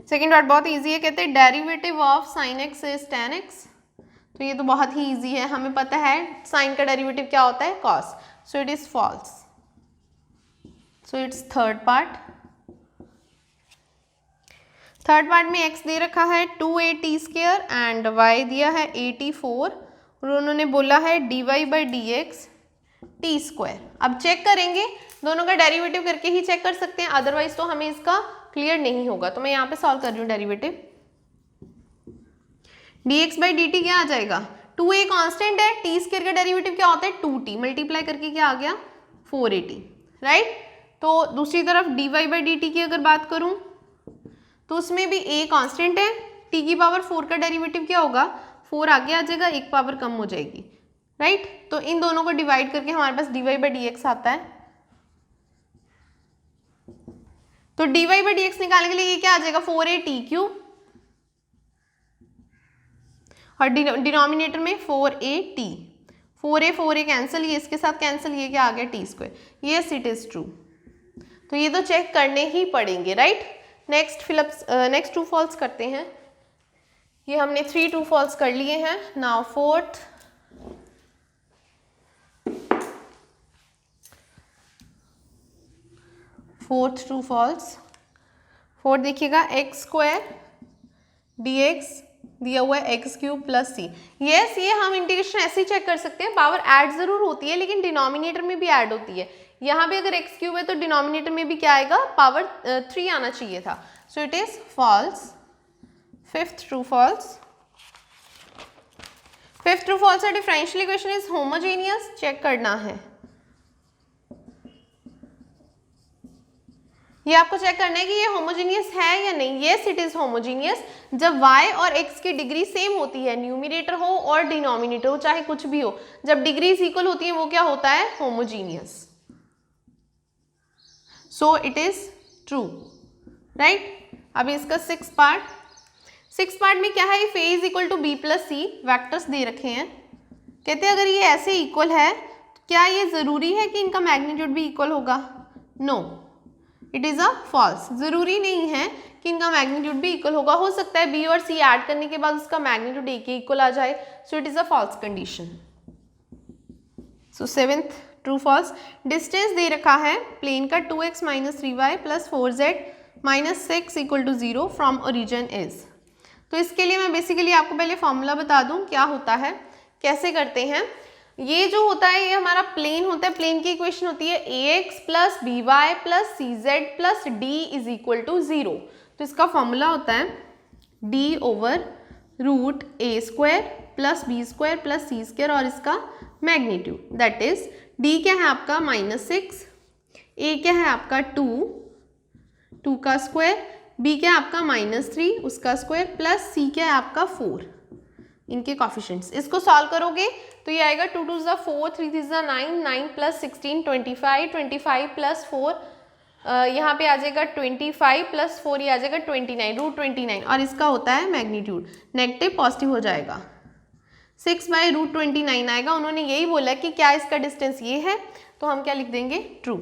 सेकेंड पार्ट बहुत इजी है, कहते हैं derivative of sin x is tan x। तो ये तो बहुत ही इजी है, हमें पता है साइन का डेरिवेटिव क्या होता है cos, so it is false. So it's third part. Third part में x दे रखा है 2at² एंड y दिया है 84, और उन्होंने बोला है dy/dx t²। अब चेक करेंगे, दोनों का डेरिवेटिव करके ही चेक कर सकते हैं, अदरवाइज तो हमें इसका क्लियर नहीं होगा। तो मैं यहाँ पे सॉल्व कर रही हूँ डेरिवेटिव। dx/dt क्या आ जाएगा, 2a कांस्टेंट है, t² का डेरिवेटिव क्या होता है 2t, मल्टीप्लाई करके क्या आ गया 4at, राइट। तो दूसरी तरफ dy/dt की अगर बात करूँ तो उसमें भी a कांस्टेंट है, t की पावर 4 का डेरिवेटिव क्या होगा 4 आगे आ जाएगा, एक पावर कम हो जाएगी, राइट। तो इन दोनों को डिवाइड करके हमारे पास dy/dx आता है। तो dy/dx निकालने के लिए ये क्या आ जाएगा 4at³ और डिनोमिनेटर में 4at, 4a कैंसिल, ये इसके साथ कैंसिल, ये क्या आ गया t²। Yes it is true. तो ये तो चेक करने ही पड़ेंगे, राइट। नेक्स्ट ट्रू फॉल्स करते हैं। ये हमने 3 ट्रू फॉल्स कर लिए हैं। Now fourth true false. Fourth देखिएगा x² dx दिया हुआ है x³ + c। यस, ये हम इंटीग्रेशन ऐसे ही चेक कर सकते हैं, पावर ऐड जरूर होती है लेकिन डिनोमिनेटर में भी ऐड होती है, यहाँ पे अगर x क्यूब है तो डिनोमिनेटर में भी क्या आएगा, पावर 3 आना चाहिए था। So it is false. Fifth true false. Fifth true false है differential equation is homogeneous, check करना है, ये आपको चेक करना है कि ये होमोजेनियस है या नहीं। यस इट इज होमोजेनियस जब y और x की डिग्री सेम होती है, न्यूमिनेटर हो और डिनोमिनेटर हो, चाहे कुछ भी हो, जब डिग्रीज इक्वल होती है वो क्या होता है, homogeneous. So it is true, right. अभी इसका सिक्स पार्ट में क्या है, if a is equal to b plus c, vectors दे रखे हैं, कहते हैं अगर ये ऐसे इक्वल है तो क्या ये जरूरी है कि इनका मैग्नीट्यूड भी इक्वल होगा, no it is a false. जरूरी नहीं है कि इनका मैग्नीट्यूड भी इक्वल होगा, हो सकता है बी और सी ऐड करने के बाद उसका मैग्नीट्यूड ए के इक्वल आ जाए, so it is a false condition. So seventh true false, distance दे रखा है प्लेन का 2x minus 3y plus 4z minus 6 equal to 0 from origin is. तो इसके लिए मैं बेसिकली आपको पहले फॉर्मूला बता दूं क्या होता है, कैसे करते हैं। ये जो होता है ये हमारा प्लेन होता है, प्लेन की इक्वेशन होती है ax plus by plus cz plus d is equal to 0। तो इसका फॉर्मूला होता है d over root a square plus b square plus c square और इसका मैग्नीट्यूड, दैट इज d क्या है आपका -6, a क्या है आपका 2 का स्क्वायर, b क्या है आपका -3 उसका स्क्वायर प्लस c क्या है आपका 4, इनके कॉफिशिएंट्स। इसको सॉल्व करोगे तो ये आएगा 2 2 ज़ा 4, 3 3 ज़ा 9, 9 प्लस 16 25, 25 प्लस 4 यहाँ पे आ जाएगा 25 प्लस 4 ये आ जाएगा 29, रूट 29 और इसका होता है मैग्नीट्यूड, नेगेटिव पॉजिटिव हो जाएगा, 6 बाई रूट 29 आएगा। उन्होंने यही बोला कि क्या इसका डिस्टेंस ये है, तो हम क्या लिख देंगे, true.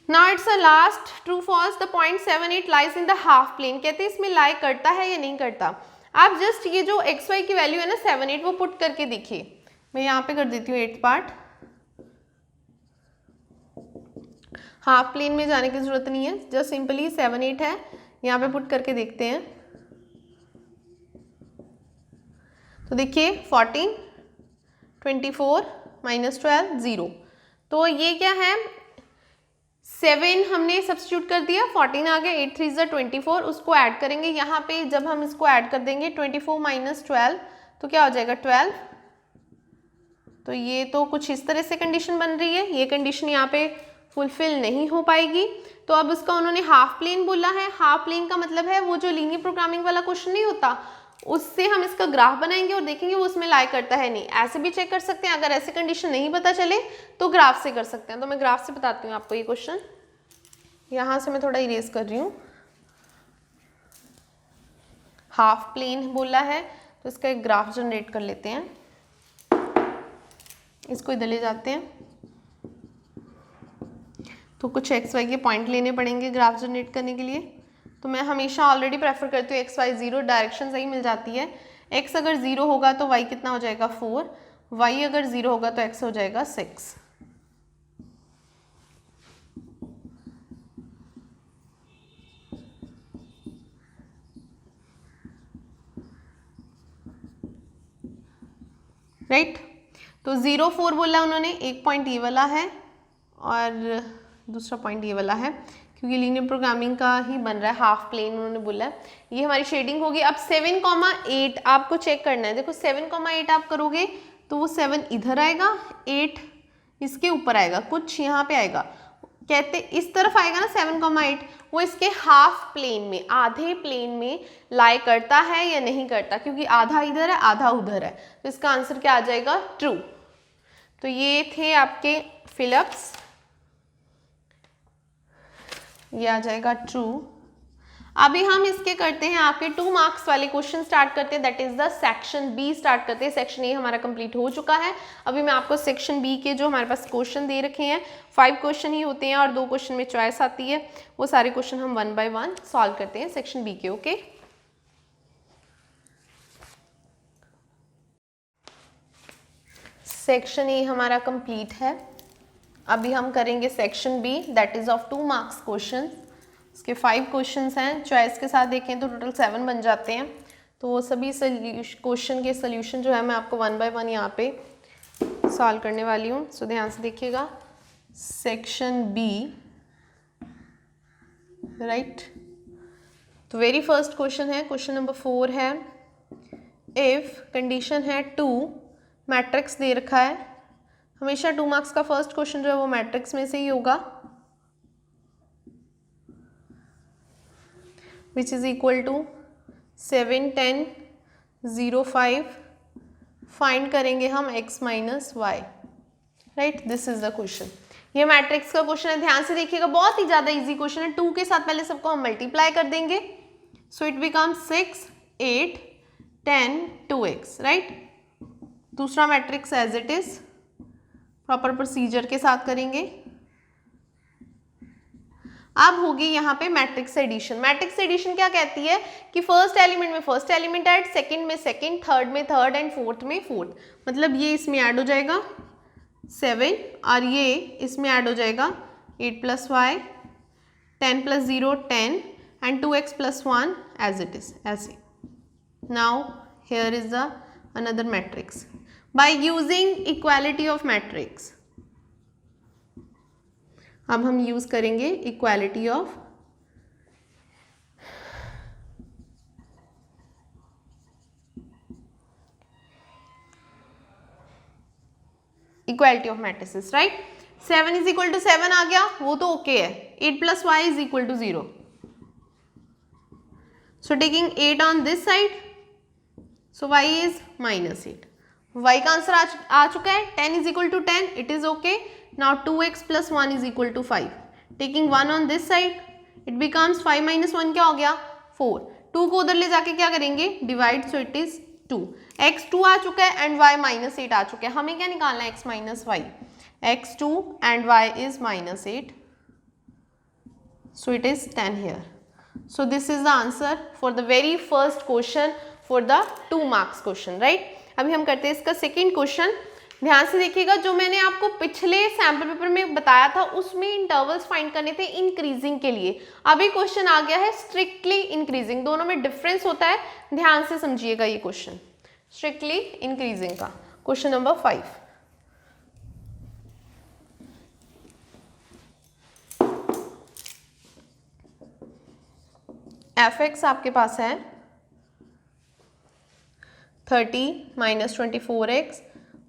Now it's a last true false, the point 78 lies in the half plane. कहते हैं इसमें लाई करता है या नहीं करता। आप जस्ट ये जो एक्स वाई की वैल्यू है ना 7 8 वो पुट करके देखिए, मैं यहाँ पे कर देती हूँ 8th पार्ट, हाफ प्लेन में जाने की जरूरत नहीं है, जस्ट सिंपली 7 8 है, यहाँ पे पुट करके देखते हैं। तो देखिए 14 24 माइनस 12 0, तो ये क्या है 7 हमने सब्स्टिट्यूट कर दिया, 14 आ गया, 8 3 24, उसको ऐड करेंगे यहाँ पे, जब हम इसको ऐड कर देंगे 24 माइनस 12 तो क्या हो जाएगा 12। तो ये तो कुछ इस तरह से कंडीशन बन रही है, ये कंडीशन यहाँ पे फुलफिल नहीं हो पाएगी। तो अब उसका उन्होंने हाफ प्लेन बोला है, हाफ प्लेन का मतलब है वो जो लीनियर प्रोग्रामिंग वाला क्वेश्चन नहीं होता उससे हम इसका ग्राफ बनाएंगे और देखेंगे वो उसमें लाई करता है नहीं। ऐसे भी चेक कर सकते हैं, अगर ऐसे कंडीशन नहीं पता चले तो ग्राफ से कर सकते हैं। तो मैं ग्राफ से बताती हूँ आपको ये क्वेश्चन, यहाँ से मैं थोड़ा इरेज कर रही हूँ। हाफ प्लेन बोला है तो इसका एक ग्राफ जनरेट कर लेते हैं, इसको इधर ले जाते हैं। तो कुछ एक्स वाई के पॉइंट लेने पड़ेंगे ग्राफ जनरेट करने के लिए, तो मैं हमेशा ऑलरेडी प्रेफर करती हूँ एक्स वाई 0, डायरेक्शन सही मिल जाती है। एक्स अगर 0 होगा तो वाई कितना हो जाएगा 4, वाई अगर 0 होगा तो एक्स हो जाएगा 6। राइट, तो 0 4 बोला उन्होंने, एक पॉइंट ये वाला है और दूसरा पॉइंट ये वाला है, क्योंकि लीनियर प्रोग्रामिंग का ही बन रहा है, हाफ प्लेन उन्होंने बोला है। ये हमारी शेडिंग होगी। अब 7,8 आपको चेक करना है। देखो 7,8 आप करोगे तो वो 7 इधर आएगा, 8 इसके ऊपर आएगा, कुछ यहाँ पे आएगा, कहते इस तरफ आएगा ना 7,8, वो इसके हाफ प्लेन में, आधे प्लेन में लाई करता है या नहीं करता, क्योंकि आधा इधर है आधा उधर है, तो इसका आंसर क्या आ जाएगा, ट्रू। तो ये थे आपके फिलअप्स, ये आ जाएगा ट्रू। अभी हम इसके करते हैं आपके 2 मार्क्स वाले क्वेश्चन स्टार्ट करते हैं, that is the section B start करते हैं। सेक्शन ए हमारा कंप्लीट हो चुका है। अभी मैं आपको सेक्शन बी के जो हमारे पास क्वेश्चन दे रखे हैं, 5 क्वेश्चन ही होते हैं और 2 क्वेश्चन में चॉइस आती है, वो सारे क्वेश्चन हम 1 बाय 1 सॉल्व करते हैं सेक्शन बी के। ओके, सेक्शन ए हमारा कंप्लीट है। अभी हम करेंगे section B, that is of 2 marks question. इसके 5 क्वेश्चंस हैं, चॉइस के साथ देखें तो टोटल 7 बन जाते हैं। तो वो सभी क्वेश्चन के सोल्यूशन जो है मैं आपको 1 बाय 1 यहाँ पे सॉल्व करने वाली हूँ, सो ध्यान से देखिएगा। Section B, right. तो वेरी फर्स्ट क्वेश्चन है, क्वेश्चन नंबर 4 है, इफ कंडीशन है 2, मैट्रिक्स दे रखा है, हमेशा 2 मार्क्स का फर्स्ट क्वेश्चन जो है वो मैट्रिक्स में से ही होगा, which is equal to 7, 10, 0, 5, find करेंगे हम x minus y, right. This is the question. ये मैट्रिक्स का क्वेश्चन है, ध्यान से देखिएगा, बहुत ही ज्यादा इजी क्वेश्चन है। 2 के साथ पहले सबको हम मल्टीप्लाई कर देंगे, so it becomes 6, 8, 10, 2x, right. दूसरा matrix as it is proper procedure के साथ करेंगे। अब होगी यहाँ पे मैट्रिक्स एडिशन। मैट्रिक्स एडिशन क्या कहती है कि फर्स्ट एलिमेंट में फर्स्ट एलिमेंट ऐड, सेकंड में सेकंड, थर्ड में थर्ड एंड फोर्थ में फोर्थ। मतलब ये इसमें ऐड हो जाएगा 7 और ये इसमें ऐड हो जाएगा 8 + y, 10 + 0 10 and 2x + 1 as it is, ऐसे। Now here is the another matrix by using equality of matrix. अब हम यूज करेंगे इक्वालिटी ऑफ मैट्रिसेस, राइट। 7 = 7 आ गया, वो तो ओके है। 8 + y = 0, so taking 8 on this side, so y is -8। y का आंसर आ चुका है। 10 = 10, it is okay. Now 2x + 1 = 5, taking 1 on this side, it becomes 5 - 1 क्या हो गया 4। 2 को उधर ले जाके क्या करेंगे divide, so it is 2। x 2 आ चुका है एंड y -8 आ चुका है। हमें क्या निकालना है x minus y, x 2 and y is -8, so it is 10 here. So this is the answer for the very first question for the 2 marks question, right. अभी हम करते हैं इसका सेकेंड क्वेश्चन। ध्यान से देखिएगा, जो मैंने आपको पिछले सैम्पल पेपर में बताया था उसमें इंटरवल्स फाइंड करने थे इंक्रीजिंग के लिए। अभी क्वेश्चन आ गया है स्ट्रिक्टली इंक्रीजिंग। दोनों में डिफरेंस होता है, ध्यान से समझिएगा ये क्वेश्चन। स्ट्रिक्टली इंक्रीजिंग का क्वेश्चन नंबर 5। f(x) आपके पास है 30 - 24x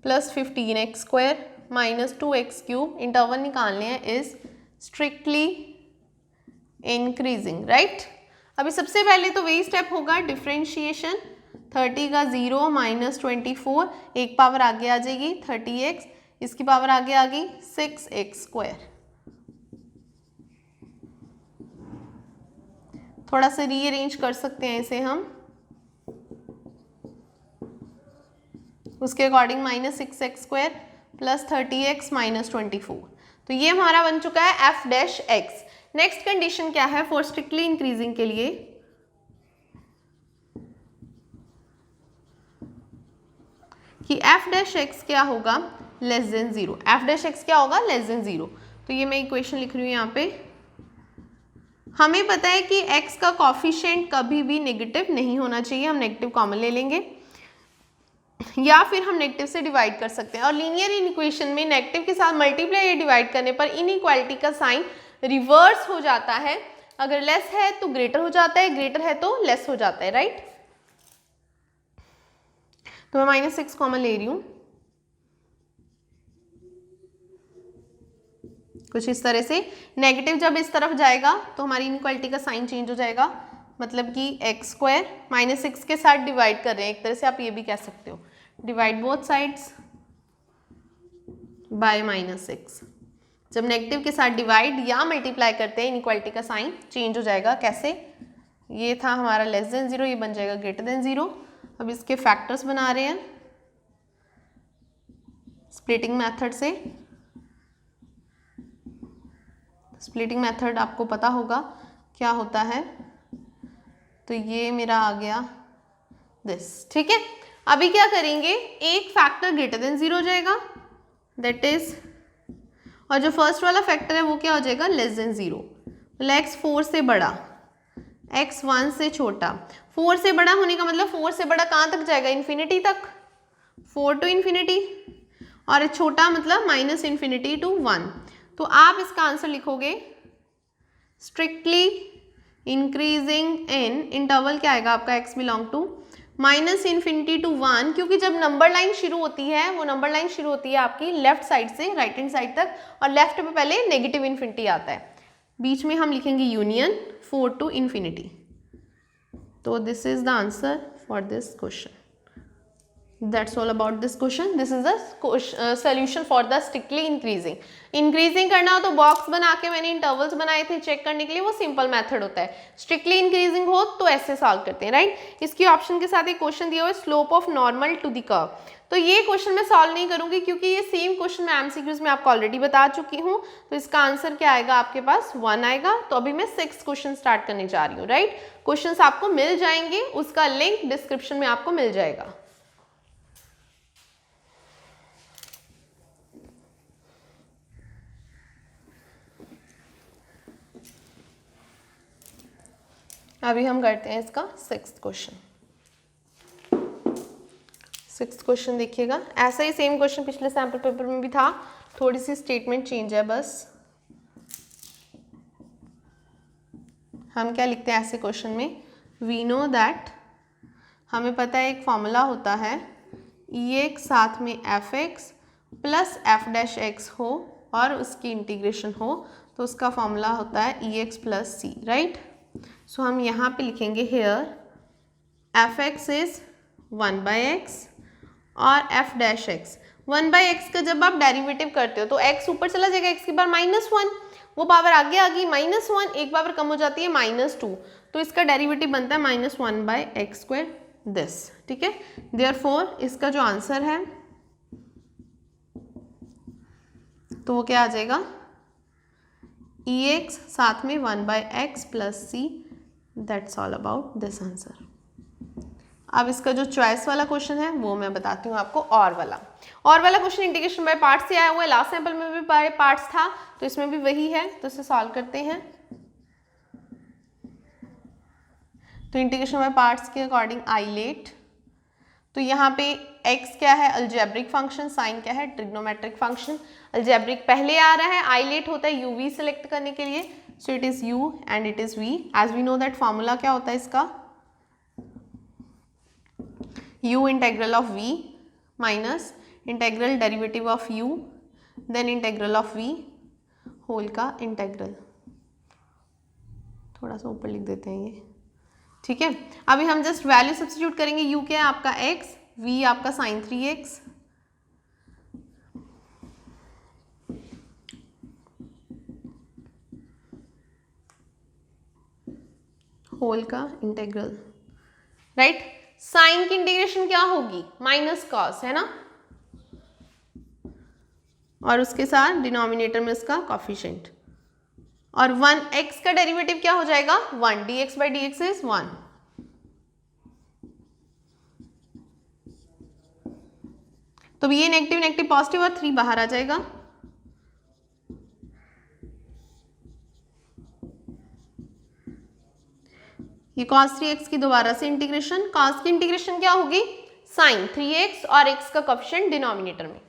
+ 15x² - 2x³ इंटरवल निकालने हैं, इज स्ट्रिक्टली इंक्रीजिंग, राइट। अभी सबसे पहले तो वही स्टेप होगा डिफरेंशिएशन। 30 का 0 - 24, एक पावर आगे आ जाएगी 30x, इसकी पावर आगे आ गई 6x²। थोड़ा सा रीअरेंज कर सकते हैं इसे हम, उसके अकॉर्डिंग -6x² + 30x - 24। तो ये हमारा बन चुका है f'(x). नेक्स्ट कंडीशन क्या है फॉर स्ट्रिक्टली इंक्रीजिंग के लिए, कि f'(x) क्या होगा <0। f'(x) क्या होगा <0। तो ये मैं इक्वेशन लिख रही हूँ यहाँ पे। हमें पता है कि x का कॉफिशिएंट कभी भी नेगेटिव नहीं होना चाहिए, हम नेगेटिव कॉमन ले लेंगे या फिर हम नेगेटिव से डिवाइड कर सकते हैं। और लीनियर इक्वेशन में नेगेटिव के साथ मल्टीप्लाई या डिवाइड करने पर इनइक्वालिटी का साइन रिवर्स हो जाता है। अगर लेस है तो ग्रेटर हो जाता है, ग्रेटर है तो लेस हो जाता है, राइट। तो मैं -6 कॉमन ले रही हूँ, कुछ इस तरह से। नेगेटिव जब इस तरफ जाएगा तो हमारी इनइक्वालिटी का साइन चेंज हो जाएगा, मतलब कि x² -6 के साथ डिवाइड कर रहे हैं, एक तरह से आप ये भी कह सकते हो, डिवाइड बोथ साइड्स बाय -6। जब नेगेटिव के साथ डिवाइड या मल्टीप्लाई करते हैं इनइक्वालिटी का साइन चेंज हो जाएगा। कैसे, ये था हमारा <0, ये बन जाएगा <0। अब इसके फैक्टर्स बना रहे हैं स्प्लिटिंग मेथड से। स्प्लिटिंग मेथड आपको पता होगा क्या होता है, तो ये मेरा आ गया दिस, ठीक है। अभी क्या करेंगे, एक फैक्टर <0 हो जाएगा, दैट इज, और जो फर्स्ट वाला फैक्टर है वो क्या हो जाएगा <0। मतलब x 4 से बड़ा, x 1 से छोटा। 4 से बड़ा होने का मतलब 4 से बड़ा कहाँ तक जाएगा, इन्फिनिटी तक, 4 to ∞, और छोटा मतलब -∞ to 1। तो आप इसका आंसर लिखोगे स्ट्रिक्टली इंक्रीजिंग इन इंटरवल क्या आएगा आपका x बिलोंग टू -∞ to 1, क्योंकि जब नंबर लाइन शुरू होती है वो नंबर लाइन शुरू होती है आपकी लेफ्ट साइड से राइट हैंड साइड तक, और लेफ्ट पे पहले नेगेटिव इन्फिनिटी आता है, बीच में हम लिखेंगे यूनियन 4 to ∞. तो this is the answer for this question. That's all about this question. This is the solution for the strictly increasing. Increasing करना हो तो बॉक्स बना के मैंने इंटरवल्स बनाए थे चेक करने के लिए, वो सिंपल मेथड होता है. स्ट्रिक्टली इंक्रीजिंग हो तो ऐसे सॉल्व करते हैं, राइट. इसकी ऑप्शन के साथ एक क्वेश्चन दिया हुआ है slope of normal to the curve. तो ये क्वेश्चन मैं सॉल्व नहीं करूंगी क्योंकि ये सेम क्वेश्चन मैं एमसीक्यूज में आपको ऑलरेडी बता चुकी हूँ. तो इसका आंसर क्या आएगा आपके पास 1 आएगा. तो अभी मैं 6 क्वेश्चन स्टार्ट करने जा रही हूँ, राइट. क्वेश्चन आपको मिल जाएंगे, उसका लिंक डिस्क्रिप्शन में आपको मिल जाएगा. अभी हम करते हैं इसका 6th क्वेश्चन. 6th क्वेश्चन देखिएगा, ऐसा ही सेम क्वेश्चन पिछले सैम्पल पेपर में भी था, थोड़ी सी स्टेटमेंट चेंज है बस. हम क्या लिखते हैं ऐसे क्वेश्चन में, वी नो दैट, हमें पता है एक फॉर्मूला होता है Ex साथ में Fx प्लस f' हो और उसकी इंटीग्रेशन हो, तो उसका फॉर्मूला होता है Ex प्लस c, राइट. सो हम यहाँ पे लिखेंगे हेयर fx इज 1/x और f'(x). 1/x का जब आप डेरिवेटिव करते हो तो x ऊपर चला जाएगा, x की पावर -1, वो पावर आगे आ गई -1, एक पावर कम हो जाती है -2, तो इसका डेरिवेटिव बनता है -1/x², दिस, ठीक है. देयरफॉर इसका जो आंसर है तो वो क्या आ जाएगा, Ex साथ में 1/x plus c. That's all about this answer. अब इसका जो चॉइस वाला क्वेश्चन है वो मैं बताती हूँ आपको. और वाला क्वेश्चन इंटीग्रेशन बाय पार्ट से आया हुआ है, लास्ट सैंपल में भी पार्ट्स था तो इसमें भी वही है, तो इसे सॉल्व करते हैं. तो इंटीग्रेशन बाय पार्ट्स के अकॉर्डिंग आइलेट, तो यहाँ पे x क्या है अलजेब्रिक फंक्शन, साइन क्या है ट्रिग्नोमेट्रिक फंक्शन. अलजेब्रिक पहले आ रहा है, आइलेट होता है uv सेलेक्ट करने के लिए, so it is u and it is v. As we know that formula क्या होता है इसका, u integral of v minus integral derivative of u then integral of v whole का इंटेग्रल. थोड़ा सा ऊपर लिख देते हैं ये, ठीक है. अभी हम जस्ट वैल्यू सब्स्टिट्यूट करेंगे. u क्या है आपका x, v आपका sin 3x, होल का इंटेग्रल, राइट. साइन की इंटीग्रेशन क्या होगी, माइनस कॉस है ना, और उसके साथ डिनोमिनेटर में उसका कॉफिशिएंट, और 1x का डेरिवेटिव क्या हो जाएगा 1, dx/dx इज 1. तो ये नेगेटिव नेगेटिव पॉजिटिव और 3 बाहर आ जाएगा. ये cos 3x की दोबारा से इंटीग्रेशन, cos की इंटीग्रेशन क्या होगी sin 3x और x का कोएफिशिएंट डिनोमिनेटर में.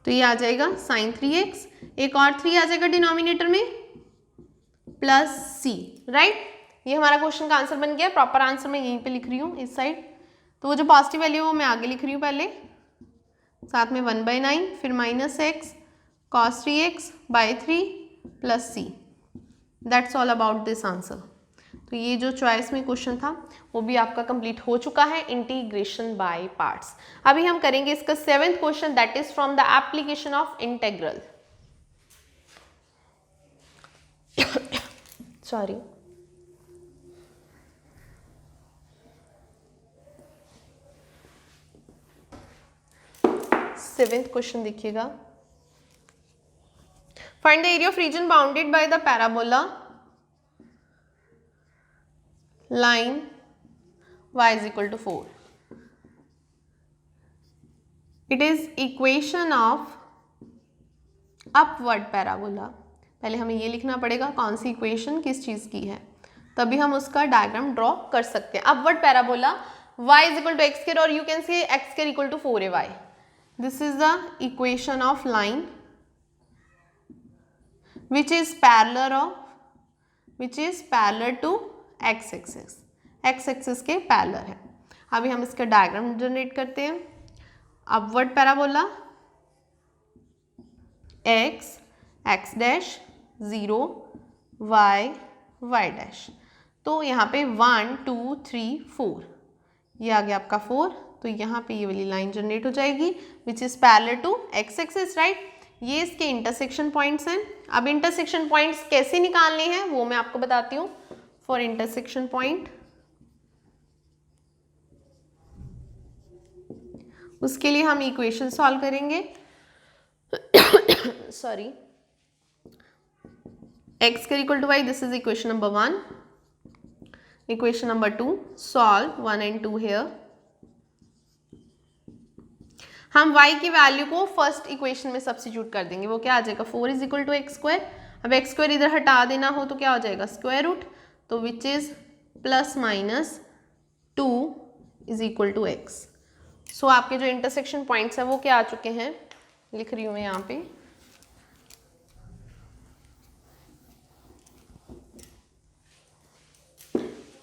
तो ये आ जाएगा sin 3x, एक और 3 आ जाएगा डिनोमिनेटर में प्लस c, राइट. ये हमारा क्वेश्चन का आंसर बन गया. प्रॉपर आंसर मैं यहीं पे लिख रही हूँ इस साइड, तो वो जो पॉजिटिव वैल्यू है वो मैं आगे लिख रही हूँ पहले, साथ में 1/9 फिर -x cos 3x/3 plus c. That's all about this answer. तो ये जो चॉइस में क्वेश्चन था वो भी आपका कंप्लीट हो चुका है, इंटीग्रेशन बाय पार्ट्स. अभी हम करेंगे इसका 7th question, that is from the application of integral. Sorry, seventh question देखिएगा. Find the area of region bounded by the parabola line y is equal to 4. It is equation of upward parabola. पहले हमें ये लिखना पड़ेगा कौन सी equation किस चीज़ की है, तभी हम उसका डायग्राम ड्रॉ कर सकते हैं. Upward parabola y is equal to x square, or you can say x square equal to 4ay. This is the equation of line which is parallel to x axis. x axis के parallel है. अभी हम इसका diagram generate करते हैं. Upward parabola x, x dash 0, y, y dash. तो यहाँ पे 1 2 3 4, ये आ गया आपका 4. तो यहाँ पे ये वाली लाइन जनरेट हो जाएगी which is parallel to x axis, right. ये इसके इंटरसेक्शन पॉइंट्स हैं. अब इंटरसेक्शन पॉइंट्स कैसे निकालने हैं वो मैं आपको बताती हूँ. फॉर इंटरसेक्शन पॉइंट, उसके लिए हम इक्वेशन सॉल्व करेंगे. Sorry, x square equal to y, this is equation number 1. Equation number 2, solve 1 and 2 here. हम y की वैल्यू को फर्स्ट इक्वेशन में सब्स्टिट्यूट कर देंगे. वो क्या आ जाएगा, 4 is equal to x square. अब एक्स स्क्वायर इधर हटा देना हो तो क्या हो जाएगा, स्क्वायर रूट. तो which is plus minus 2 is equal to x. So आपके जो इंटरसेक्शन पॉइंट्स हैं वो क्या आ चुके हैं, लिख रही हूँ मैं यहाँ पे.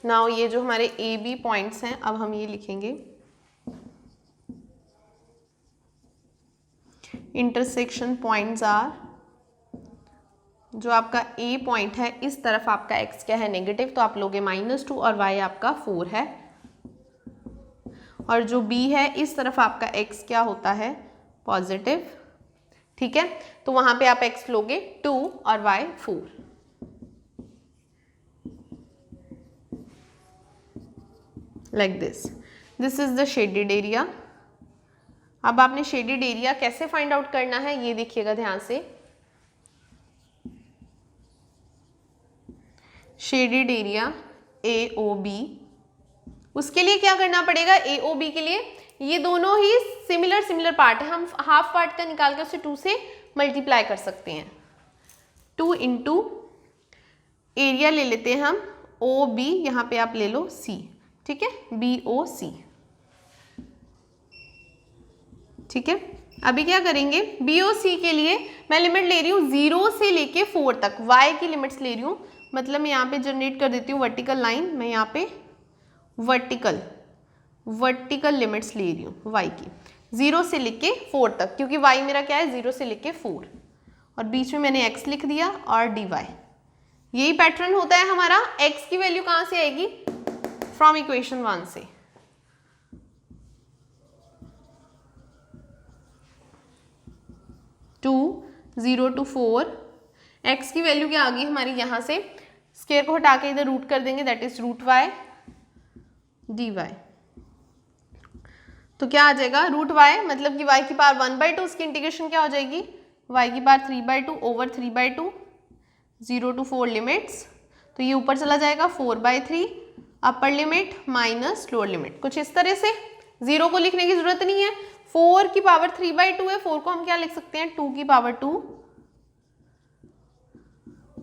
नाउ ये जो हमारे ए बी पॉइंट्स हैं, अब हम ये लिखेंगे इंटरसेक्शन पॉइंट्स आर, जो आपका ए पॉइंट है इस तरफ आपका एक्स क्या है, नेगेटिव, तो आप लोगे -2 और वाई आपका 4 है. और जो बी है इस तरफ आपका एक्स क्या होता है, पॉजिटिव. ठीक है, तो वहां पे आप एक्स लोगे 2 और y 4. Like this. This is the shaded area. अब आपने शेडेड एरिया कैसे फाइंड आउट करना है ये देखिएगा ध्यान से. शेडेड एरिया AOB, उसके लिए क्या करना पड़ेगा, AOB के लिए ये दोनों ही सिमिलर पार्ट है. हम हाफ पार्ट का निकाल कर उसे 2 से मल्टीप्लाई कर सकते हैं. 2 इंटू एरिया ले लेते हैं हम OB, यहाँ पे आप ले लो C. ठीक है, BOC. ठीक है, अभी क्या करेंगे, BOC के लिए मैं लिमिट ले रही हूँ 0 से लेके 4 तक. y की लिमिट्स ले रही हूँ, मतलब मैं यहाँ पे जनरेट कर देती हूँ वर्टिकल लाइन. मैं यहाँ पे वर्टिकल लिमिट्स ले रही हूँ y की 0 से लेके 4 तक, क्योंकि y मेरा क्या है 0 से लेके 4, और बीच में मैंने x लिख दिया और dy. यही पैटर्न होता है हमारा. x की वैल्यू कहाँ से आएगी, फ्रॉम इक्वेशन 1 से. टू 0 to 4, x की वैल्यू क्या आ गई हमारी, यहाँ से स्क्वायर को हटा के इधर रूट कर देंगे, that is root y dy. तो क्या आ जाएगा, रूट y मतलब कि y की पावर 1/2, उसकी इंटीग्रेशन क्या हो जाएगी, y की पावर 3/2 ओवर 3/2, 0 to 4 लिमिट्स. तो ये ऊपर चला जाएगा 4/3, upper limit minus lower limit. कुछ इस तरह से. 0 को लिखने की जरूरत नहीं है, 4 की पावर 3/2 है, 4 को हम क्या लिख सकते हैं, 2 की पावर 2,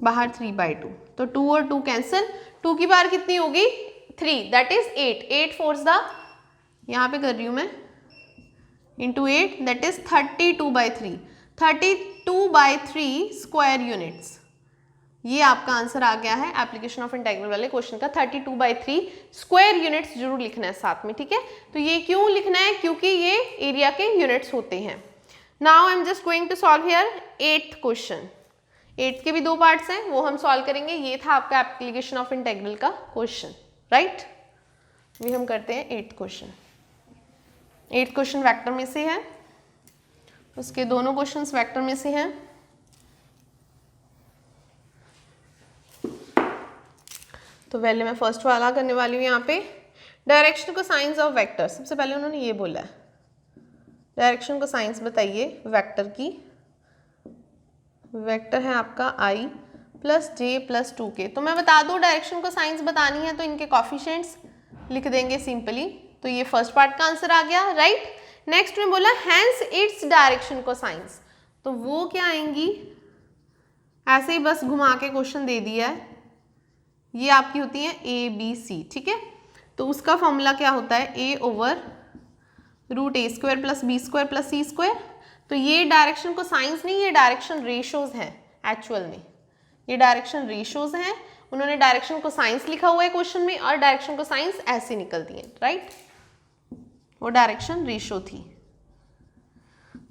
बाहर 3/2. तो 2 और 2 कैंसिल. 2 की पावर कितनी होगी, 3, दैट इज 8. 8 4 द, यहाँ पे कर रही हूँ मैं, into 8, that is 32/3. 32/3 square units. ये आपका आंसर आ गया है एप्लीकेशन ऑफ इंटीग्रल वाले क्वेश्चन का. 32/3 स्क्वायर यूनिट्स जरूर लिखना है साथ में. ठीक है, तो ये क्यों लिखना है, क्योंकि ये एरिया के यूनिट्स होते हैं. Now I am just going to solve here 8th question. 8th के भी 2 पार्ट्स हैं, वो हम सॉल्व करेंगे. ये था आपका एप्लीकेशन ऑफ इंटीग्रल का क्वेश्चन, राइट. अभी हम करते हैं 8th question. 8th question vector में से है, उसके दोनों क्वेश्चंस वेक्टर में से हैं. तो पहले मैं फर्स्ट वाला करने वाली हूँ. यहाँ पे डायरेक्शन को साइंस ऑफ वेक्टर. सबसे पहले उन्होंने ये बोला है, डायरेक्शन को साइंस बताइए वेक्टर की. वेक्टर है आपका i plus j plus 2k. तो मैं बता दूँ डायरेक्शन को साइंस बतानी है तो इनके कॉफिशिएंट्स लिख देंगे सिंपली. तो ये फर्स्ट पार्ट का आंसर आ गया, राइट. नेक्स्ट में बोला हैंस इट्स डायरेक्शन को साइंस. तो वो क्या आएंगी, ऐसे ही बस घुमा के क्वेश्चन दे दिया है. ये आपकी होती है A B C. ठीक है, तो उसका फॉर्मूला क्या होता है, a over root a square plus b square plus c square. तो ये डायरेक्शन को साइंस नहीं, ये डायरेक्शन रेशोज है एक्चुअल में, ये डायरेक्शन रेशोज हैं। उन्होंने डायरेक्शन को साइंस लिखा हुआ है क्वेश्चन में और डायरेक्शन को साइंस ऐसे निकलती है, राइट। वो डायरेक्शन रेशो थी।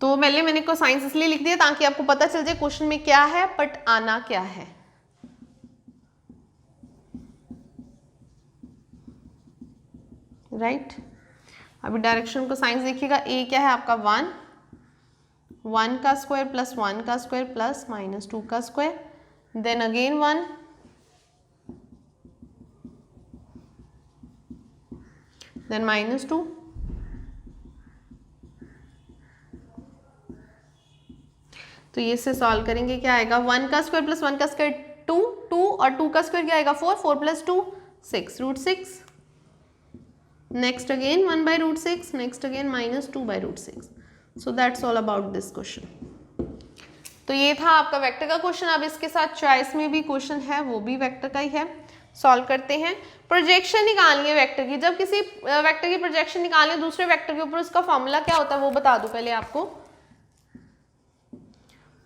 तो पहले मैंने को साइंस इसलिए लिख दिया ताकि आपको पता चल जाए क्वेश्चन में क्या है बट आना क्या है। राइट अभी डायरेक्शन को साइंस देखिएगा, ए क्या है आपका 1 का स्क्वायर प्लस 1 का स्क्वायर प्लस -2 का स्क्वायर, देन अगेन 1, देन -2, तो ये से सॉल्व करेंगे क्या आएगा, 1 का स्क्वायर प्लस 1 का स्क्वायर 2 और 2 का स्क्वायर क्या आएगा 4 plus 2 6 √6, next again 1 by √6, next again -2 by √6. So that's all about this question. तो ये था आपका वेक्टर का क्वेश्चन। अब इसके साथ चॉइस में भी क्वेश्चन है, वो भी वेक्टर का ही है, सॉल्व करते हैं। प्रोजेक्शन निकालनी है वेक्टर की। जब किसी वेक्टर की प्रोजेक्शन निकालनी है दूसरे वेक्टर के ऊपर, उसका फॉर्मूला क्या होता है वो बता दूं पहले आपको।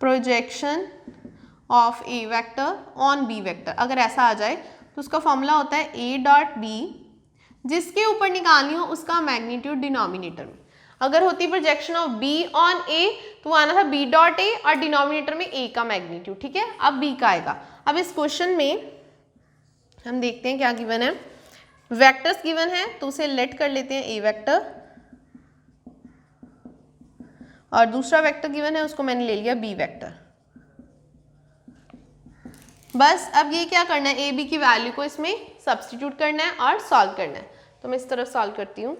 Projection of a vector on b vector, अगर ऐसा आ जाए तो उसका फॉर्मूला होता है ए डॉट बी, जिसके ऊपर निकालनी हो उसका मैग्नीट्यूड डिनोमिनेटर में। अगर होती प्रोजेक्शन ऑफ बी ऑन ए तो आना था बी डॉट ए और डिनोमिनेटर में ए का मैग्नीट्यूड, ठीक है। अब बी का आएगा। अब इस क्वेश्चन में हम देखते हैं क्या गिवन है। वेक्टर्स गिवन है तो उसे लेट कर लेते हैं ए वेक्टर, और दूसरा वेक्टर गिवन है उसको मैंने ले लिया बी वेक्टर। बस अब ये क्या करना है, ए बी की वैल्यू को इसमें सब्स्टिट्यूट करना है और सॉल्व करना है। तो मैं इस तरफ सॉल्व करती हूँ।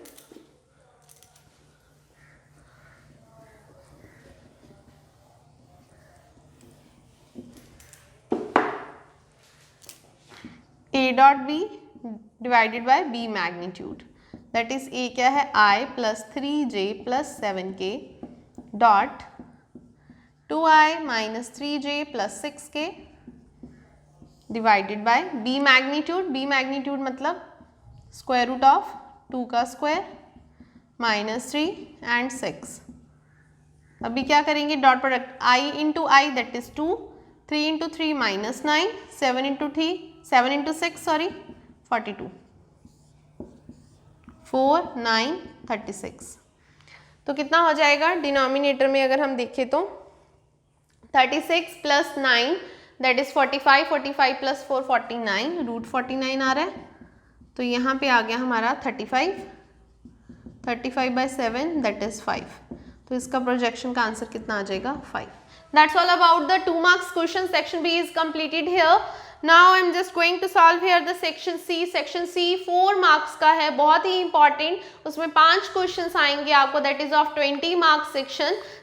A dot b divided by b magnitude, that is a क्या है I plus 3j plus 7k dot 2I minus 3j plus 6k divided by b magnitude. B magnitude मतलब स्क्वायर रूट ऑफ 2 का square -3 and 6। अभी क्या करेंगे, dot product I into i that is 2, 3 into 3 -9, 7 into 6 sorry 42, 4 9 36। तो कितना हो जाएगा denominator में अगर हम देखें तो 36 plus 9 that is 45, 45 plus 4 49, root 49 आ रहा है। तो यहाँ पे आ गया हमारा 35, 35 बाई 7 दैट इज 5। तो इसका प्रोजेक्शन का आंसर कितना आ जाएगा 5। That's all about the 2 marks question. Section B is completed here. Now I am just going to solve here the section C. Section C 4 marks का है, बहुत ही इंपॉर्टेंट। उसमें 5 क्वेश्चंस आएंगे आपको, that is of 20 marks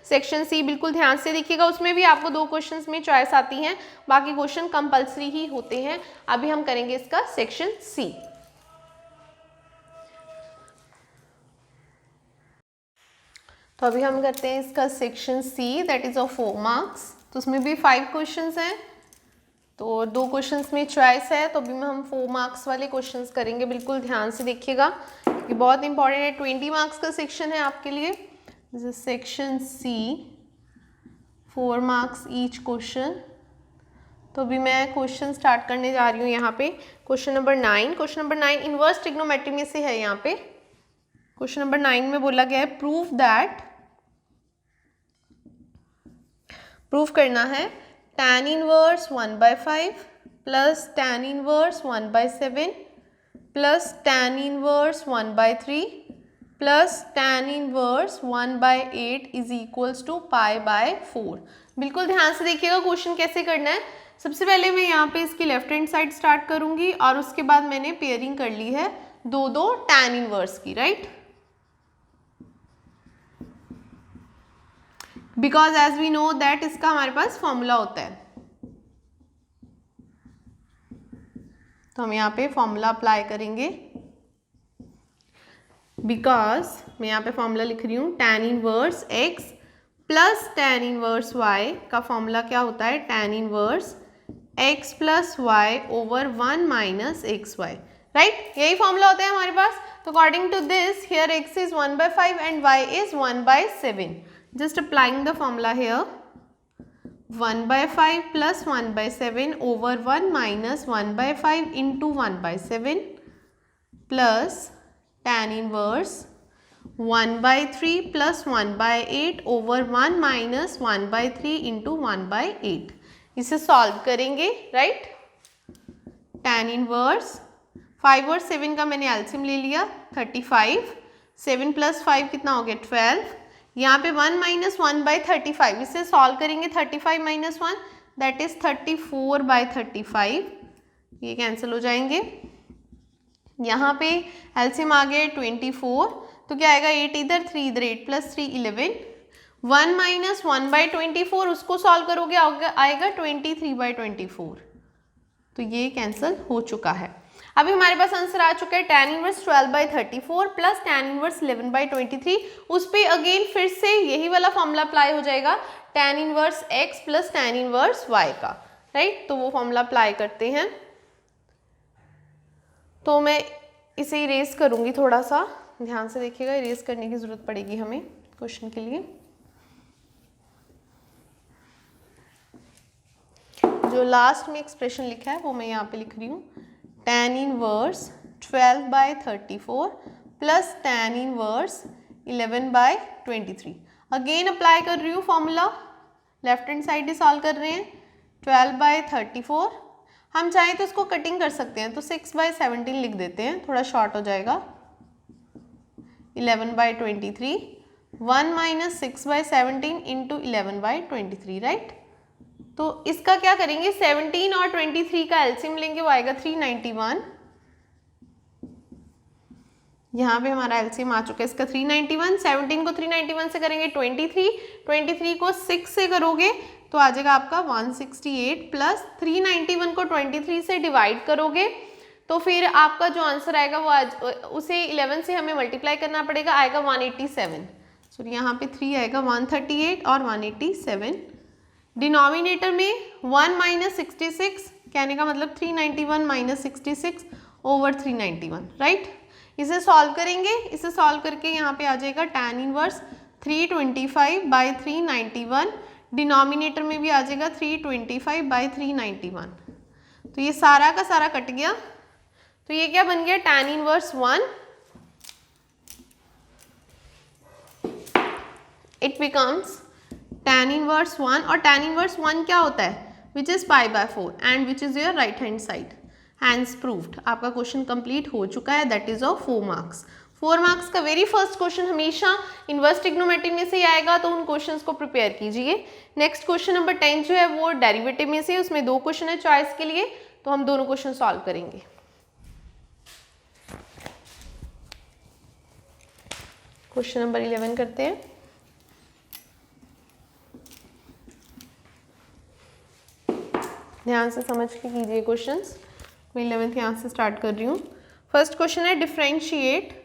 section C. बिल्कुल ध्यान से देखिएगा, उसमें भी आपको 2 क्वेश्चंस में चॉइस आती हैं, बाकी क्वेश्चन कंपल्सरी ही होते हैं। अभी हम करेंगे इसका सेक्शन सी। तो अभी हम करते हैं इसका section C, that is of 4 marks. तो उसमें भी 5 क्वेश्चंस हैं, तो 2 क्वेश्चंस में चॉइस है। तो अभी में हम 4 मार्क्स वाले क्वेश्चंस करेंगे। बिल्कुल ध्यान से देखिएगा, ये बहुत इंपॉर्टेंट है। 20 मार्क्स का सेक्शन है आपके लिए। This is section C, 4 marks each question. तो अभी मैं क्वेश्चन स्टार्ट करने जा रही हूँ यहाँ पे। Question number 9, question number 9 inverse trigonometry में से है। यहाँ पे क्वेश्चन नंबर 9 में बोला गया है प्रूफ दैट, प्रूफ करना है tan inverse 1/5 plus tan inverse 1/7 plus tan inverse 1/3 plus tan inverse 1/8 is equals to π/4। बिल्कुल ध्यान से देखिएगा क्वेश्चन कैसे करना है। सबसे पहले मैं यहाँ पे इसकी लेफ्ट हैंड साइड स्टार्ट करूंगी और उसके बाद मैंने पेयरिंग कर ली है 2 tan इनवर्स की, right. Because as we know that इसका हमारे पास फॉर्मूला होता है, तो हम यहाँ पे फॉर्मूला अप्लाई करेंगे। बिकॉज मैं यहाँ पे फॉर्मूला लिख रही हूँ tan inverse x plus tan inverse y का फॉर्मूला क्या होता है, tan inverse x plus y over 1 minus x y, right, यही फॉर्मूला होता है हमारे पास। तो according to this here x is 1/5 and y is 1/7. Just applying the formula here, 1/5 plus 1/7 over 1 minus 1/5 into 1/7 plus tan inverse 1/3 plus 1/8 over 1 minus 1/3 into 1/8. इसे solve करेंगे, right. tan inverse 5 और 7 का मैंने एलसीएम ले लिया 35, 7 प्लस 5 कितना हो गया 12, यहाँ पे 1 माइनस 1/35, इसे सॉल्व करेंगे 35 माइनस 1 दैट इज 34/35, ये कैंसिल हो जाएंगे। यहाँ पे एलसीएम आ गया 24, तो क्या आएगा 8 इधर 3 इधर 8 प्लस 3 11, 1 माइनस 1/24 उसको सॉल्व करोगे आएगा 23/24, तो ये कैंसिल हो चुका है। अभी हमारे पास आंसर आ चुका है tan inverse 12/34 plus tan inverse 11/23। उस पर अगेन फिर से यही वाला फॉर्मूला अप्लाई हो जाएगा tan inverse x plus tan inverse y का, राइट। तो वो फॉर्मूला अप्लाई करते हैं। तो मैं इसे इरेज करूंगी, थोड़ा सा ध्यान से देखिएगा, इरेज करने की जरूरत पड़ेगी हमें क्वेश्चन के लिए। जो लास्ट में एक्सप्रेशन लिखा है वो मैं यहाँ पे लिख रही हूँ, tan inverse 12/34 plus tan inverse 11/23। Again apply कर रही हूँ फॉर्मूला, लेफ्ट हैंड साइड ही सॉल्व कर रहे हैं। 12/34, हम चाहें तो इसको कटिंग कर सकते हैं, तो 6/17 लिख देते हैं, थोड़ा शॉर्ट हो जाएगा। 11/23, 1 माइनस 6/17 इंटू 11/23, राइट। तो इसका क्या करेंगे, 17 और 23 का एलसीएम लेंगे, वो आएगा 391। यहाँ पे हमारा एलसीएम आ चुका है इसका 391। 17 को 391 से करेंगे 23, 23 को 6 से करोगे तो आ जाएगा आपका 168 प्लस 391 को 23 से डिवाइड करोगे तो फिर आपका जो आंसर आएगा वो उसे 11 से हमें मल्टीप्लाई करना पड़ेगा, आएगा 187। सॉरी यहाँ पे 3 आएगा, 138 और 187। डिनोमिनेटर में 1 माइनस 66, कहने का मतलब 391 माइनस 66 ओवर 391, राइट। इसे सॉल्व करेंगे, इसे सॉल्व करके यहाँ पे आ जाएगा tan इनवर्स 325/391, डिनोमिनेटर में भी आ जाएगा 325/391। तो ये सारा का सारा कट गया, तो ये क्या बन गया, tan inverse 1, it becomes tan inverse 1, और tan इनवर्स 1 क्या होता है, which is π/4 and which is your right hand side. Hence proved, आपका क्वेश्चन कंप्लीट हो चुका है, that is of 4 marks. 4 marks का वेरी फर्स्ट क्वेश्चन हमेशा इनवर्स ट्रिग्नोमेट्री में से ही आएगा, तो उन क्वेश्चंस को प्रिपेयर कीजिए। नेक्स्ट क्वेश्चन नंबर 10 जो है वो डेरिवेटिव में से, उसमें 2 क्वेश्चन है चॉइस के लिए, तो हम दोनों क्वेश्चन सॉल्व करेंगे। क्वेश्चन नंबर 11 करते हैं। ध्यान से समझ के कीजिए क्वेश्चंस, मैं 11th यहाँ से स्टार्ट कर रही हूँ। फर्स्ट क्वेश्चन है differentiate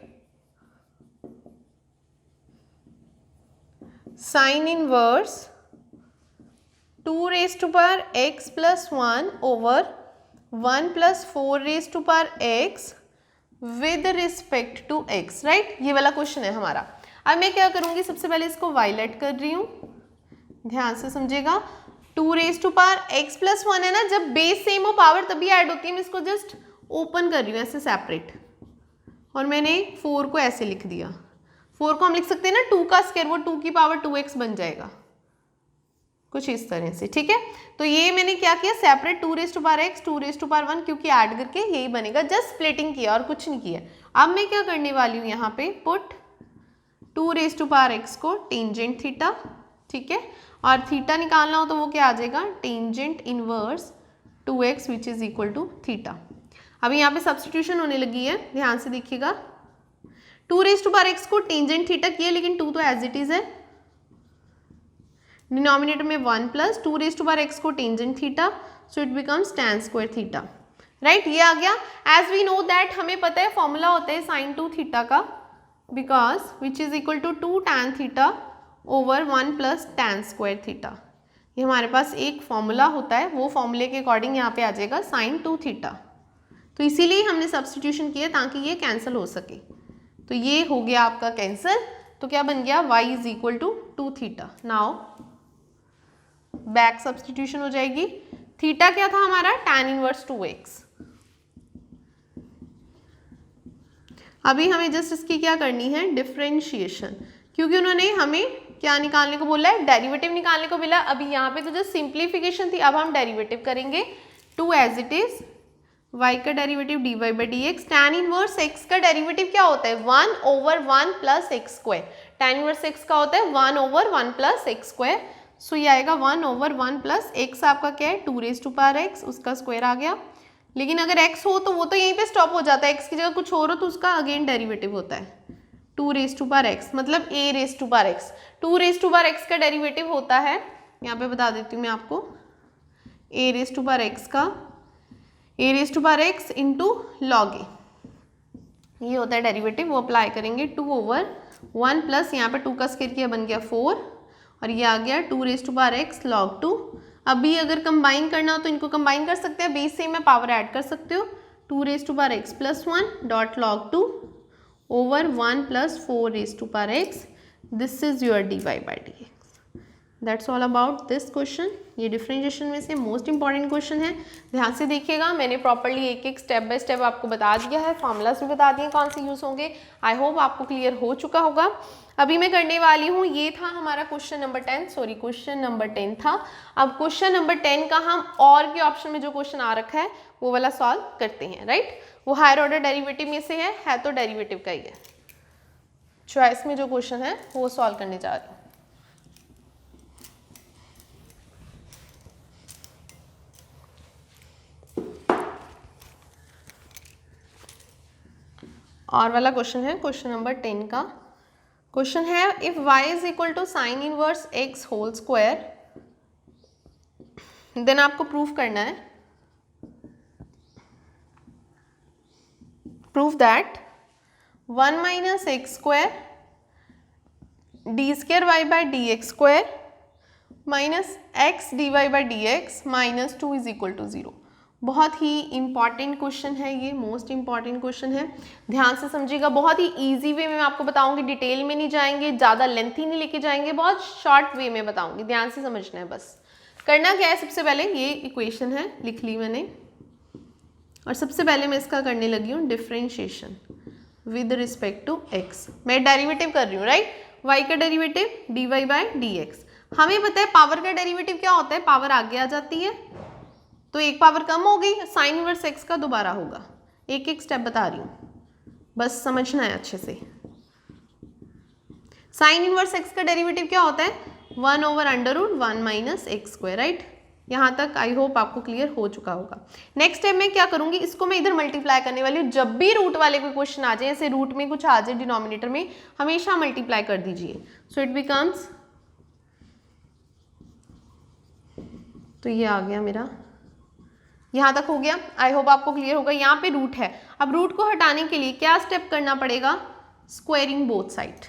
sine inverse 2⁻x + 1 over 1 + 4⁻x with respect to x, right. ये वाला क्वेश्चन है हमारा। अब मैं क्या करूँगी, सबसे पहले इसको वायलेट कर रही हूँ, ध्यान से समझेगा। 2⁻x + 1 है ना, जब बेस सेम हो पावर तभी ऐड होती है। मैं इसको जस्ट ओपन कर रही हूँ ऐसे सेपरेट, और मैंने 4 को ऐसे लिख दिया। 4 को हम लिख सकते हैं ना 2 का स्क्वायर, वो 2 की पावर 2x बन जाएगा, कुछ इस तरह से, ठीक है। तो ये मैंने क्या किया, सेपरेट 2⁻x 2⁻1, क्योंकि ऐड करके यही बनेगा, जस्ट स्प्लिटिंग किया और कुछ नहीं किया। अब मैं क्या करने वाली हूँ, यहाँ पे पुट 2⁻x को टेंजेंट थीटा, ठीक है, और थीटा निकालना हो तो वो क्या आ जाएगा, tangent inverse 2x which is equal to theta. अभी यहाँ पे सब्सटीट्यूशन होने लगी है, ध्यान से देखिएगा। 2⁻x को टेंजेंट थीटा किया, लेकिन 2 तो एज इट इज है। डिनोमिनेटर में 1 प्लस 2⁻x को tangent theta, so it becomes tan square theta, right. ये आ गया। एज वी नो दैट, हमें पता है फॉर्मूला होता है sin 2 थीटा का, because which is equal to 2 tan theta over 1 plus tan square theta. ये हमारे पास एक फॉर्मूला होता है, वो फॉर्मूले के अकॉर्डिंग यहाँ पे आ जाएगा sin 2 थीटा, तो इसीलिए हमने सब्सटीट्यूशन किया ताकि ये कैंसिल हो सके। तो ये हो गया आपका कैंसिल, तो क्या बन गया y is equal to 2 theta. Now back substitution हो जाएगी। थीटा क्या था हमारा, tan इनवर्स 2x। अभी हमें जस्ट इसकी क्या करनी है, डिफरेंशिएशन, क्योंकि उन्होंने हमें क्या निकालने को बोला है, डेरिवेटिव निकालने को बोला। अभी यहाँ पे तो जस्ट सिंप्लीफिकेशन थी, अब हम डेरिवेटिव करेंगे। 2 एज इट इज, y का derivative dy by d x. Tan inverse x का डेरिवेटिव क्या होता है, 1 over 1 plus x square. Tan inverse x का होता है 1 ओवर 1 प्लस एक्स स्क्वायर। सो ये आएगा 1 ओवर 1 प्लस x आपका क्या है, 2 रेज टू पावर x, उसका स्क्वायर आ गया। लेकिन अगर x हो तो वो तो यहीं पे स्टॉप हो जाता है, x की जगह कुछ और हो तो उसका अगेन डेरिवेटिव होता है 2 रेज टू पावर x, मतलब a raise to power x। 2 raise to power x का डेरिवेटिव होता है, यहाँ पे बता देती हूँ मैं आपको, a raise to power x का a raise to power x into log a, ये होता है डेरिवेटिव। वो अप्लाई करेंगे 2 ओवर 1 प्लस यहाँ पे 2 का स्क्वायर किया बन गया 4, और ये आ गया 2 raise to power x log 2। अभी अगर कंबाइन करना हो तो इनको कंबाइन कर सकते हैं, बेस से में पावर ऐड कर सकते हो। 2 raise to power x plus 1 dot log 2 over 1 plus 4 raise to power x, this is your dy by d x. That's all about this question. ये डिफरेंशिएशन में से मोस्ट इंपॉर्टेंट क्वेश्चन है, ध्यान से देखिएगा। मैंने प्रॉपरली एक एक स्टेप बाय स्टेप आपको बता दिया है, फॉर्मूलाज भी बता दिए कौन से यूज़ होंगे। आई होप आपको क्लियर हो चुका होगा। अभी मैं करने वाली हूँ, ये था हमारा question number 10, sorry question number 10 था। अब क्वेश्चन नंबर 10 का हम और के ऑप्शन में जो क्वेश्चन आ रखा है वो वाला सॉल्व करते हैं, राइट। वो हायर ऑर्डर डेरिवेटिव में से है तो डेरिवेटिव का ही है। चॉइस में जो क्वेश्चन है वो सॉल्व करने जा रही हूँ। और वाला क्वेश्चन है क्वेश्चन नंबर 10 का। क्वेश्चन है if y is equal to sine inverse x whole square, then आपको प्रूफ करना है, proof that 1 minus x square d square y by d x square minus x d y by d x minus 2 is equal to 0। बहुत ही important question है ये, most important question है, ध्यान से समझिएगा। बहुत ही इजी वे में मैं आपको बताऊंगी, डिटेल में नहीं जाएंगे, ज़्यादा लेंथी नहीं लेके जाएंगे, बहुत शॉर्ट वे में बताऊंगी, ध्यान से समझना है बस। करना क्या है, सबसे पहले ये इक्वेशन है लिख ली मैंने, और सबसे पहले मैं इसका करने लगी हूँ differentiation with respect to x। मैं डेरिवेटिव कर रही हूँ, राइट। y का derivative dy by d x. हमें पता है पावर का डेरिवेटिव क्या होता है, पावर आगे आ जाती है तो एक पावर कम हो गई, साइन इनवर्स x का दोबारा होगा। एक एक स्टेप बता रही हूँ, बस समझना है अच्छे से। साइन इनवर्स x का डेरिवेटिव क्या होता है, 1 over under root 1 minus x square, right. यहाँ तक आई होप आपको क्लियर हो चुका होगा। नेक्स्ट स्टेप में क्या करूंगी, इसको मैं इधर मल्टीप्लाई करने वाली हूँ। जब भी रूट वाले कोई क्वेश्चन आ जाए, ऐसे रूट में कुछ आ जाए डिनोमिनेटर में, हमेशा मल्टीप्लाई कर दीजिए। सो इट बिकम्स, तो ये आ गया मेरा, यहाँ तक हो गया। आई होप आपको क्लियर होगा। यहाँ पे रूट है, अब रूट को हटाने के लिए क्या स्टेप करना पड़ेगा, स्क्वायरिंग बोथ साइड।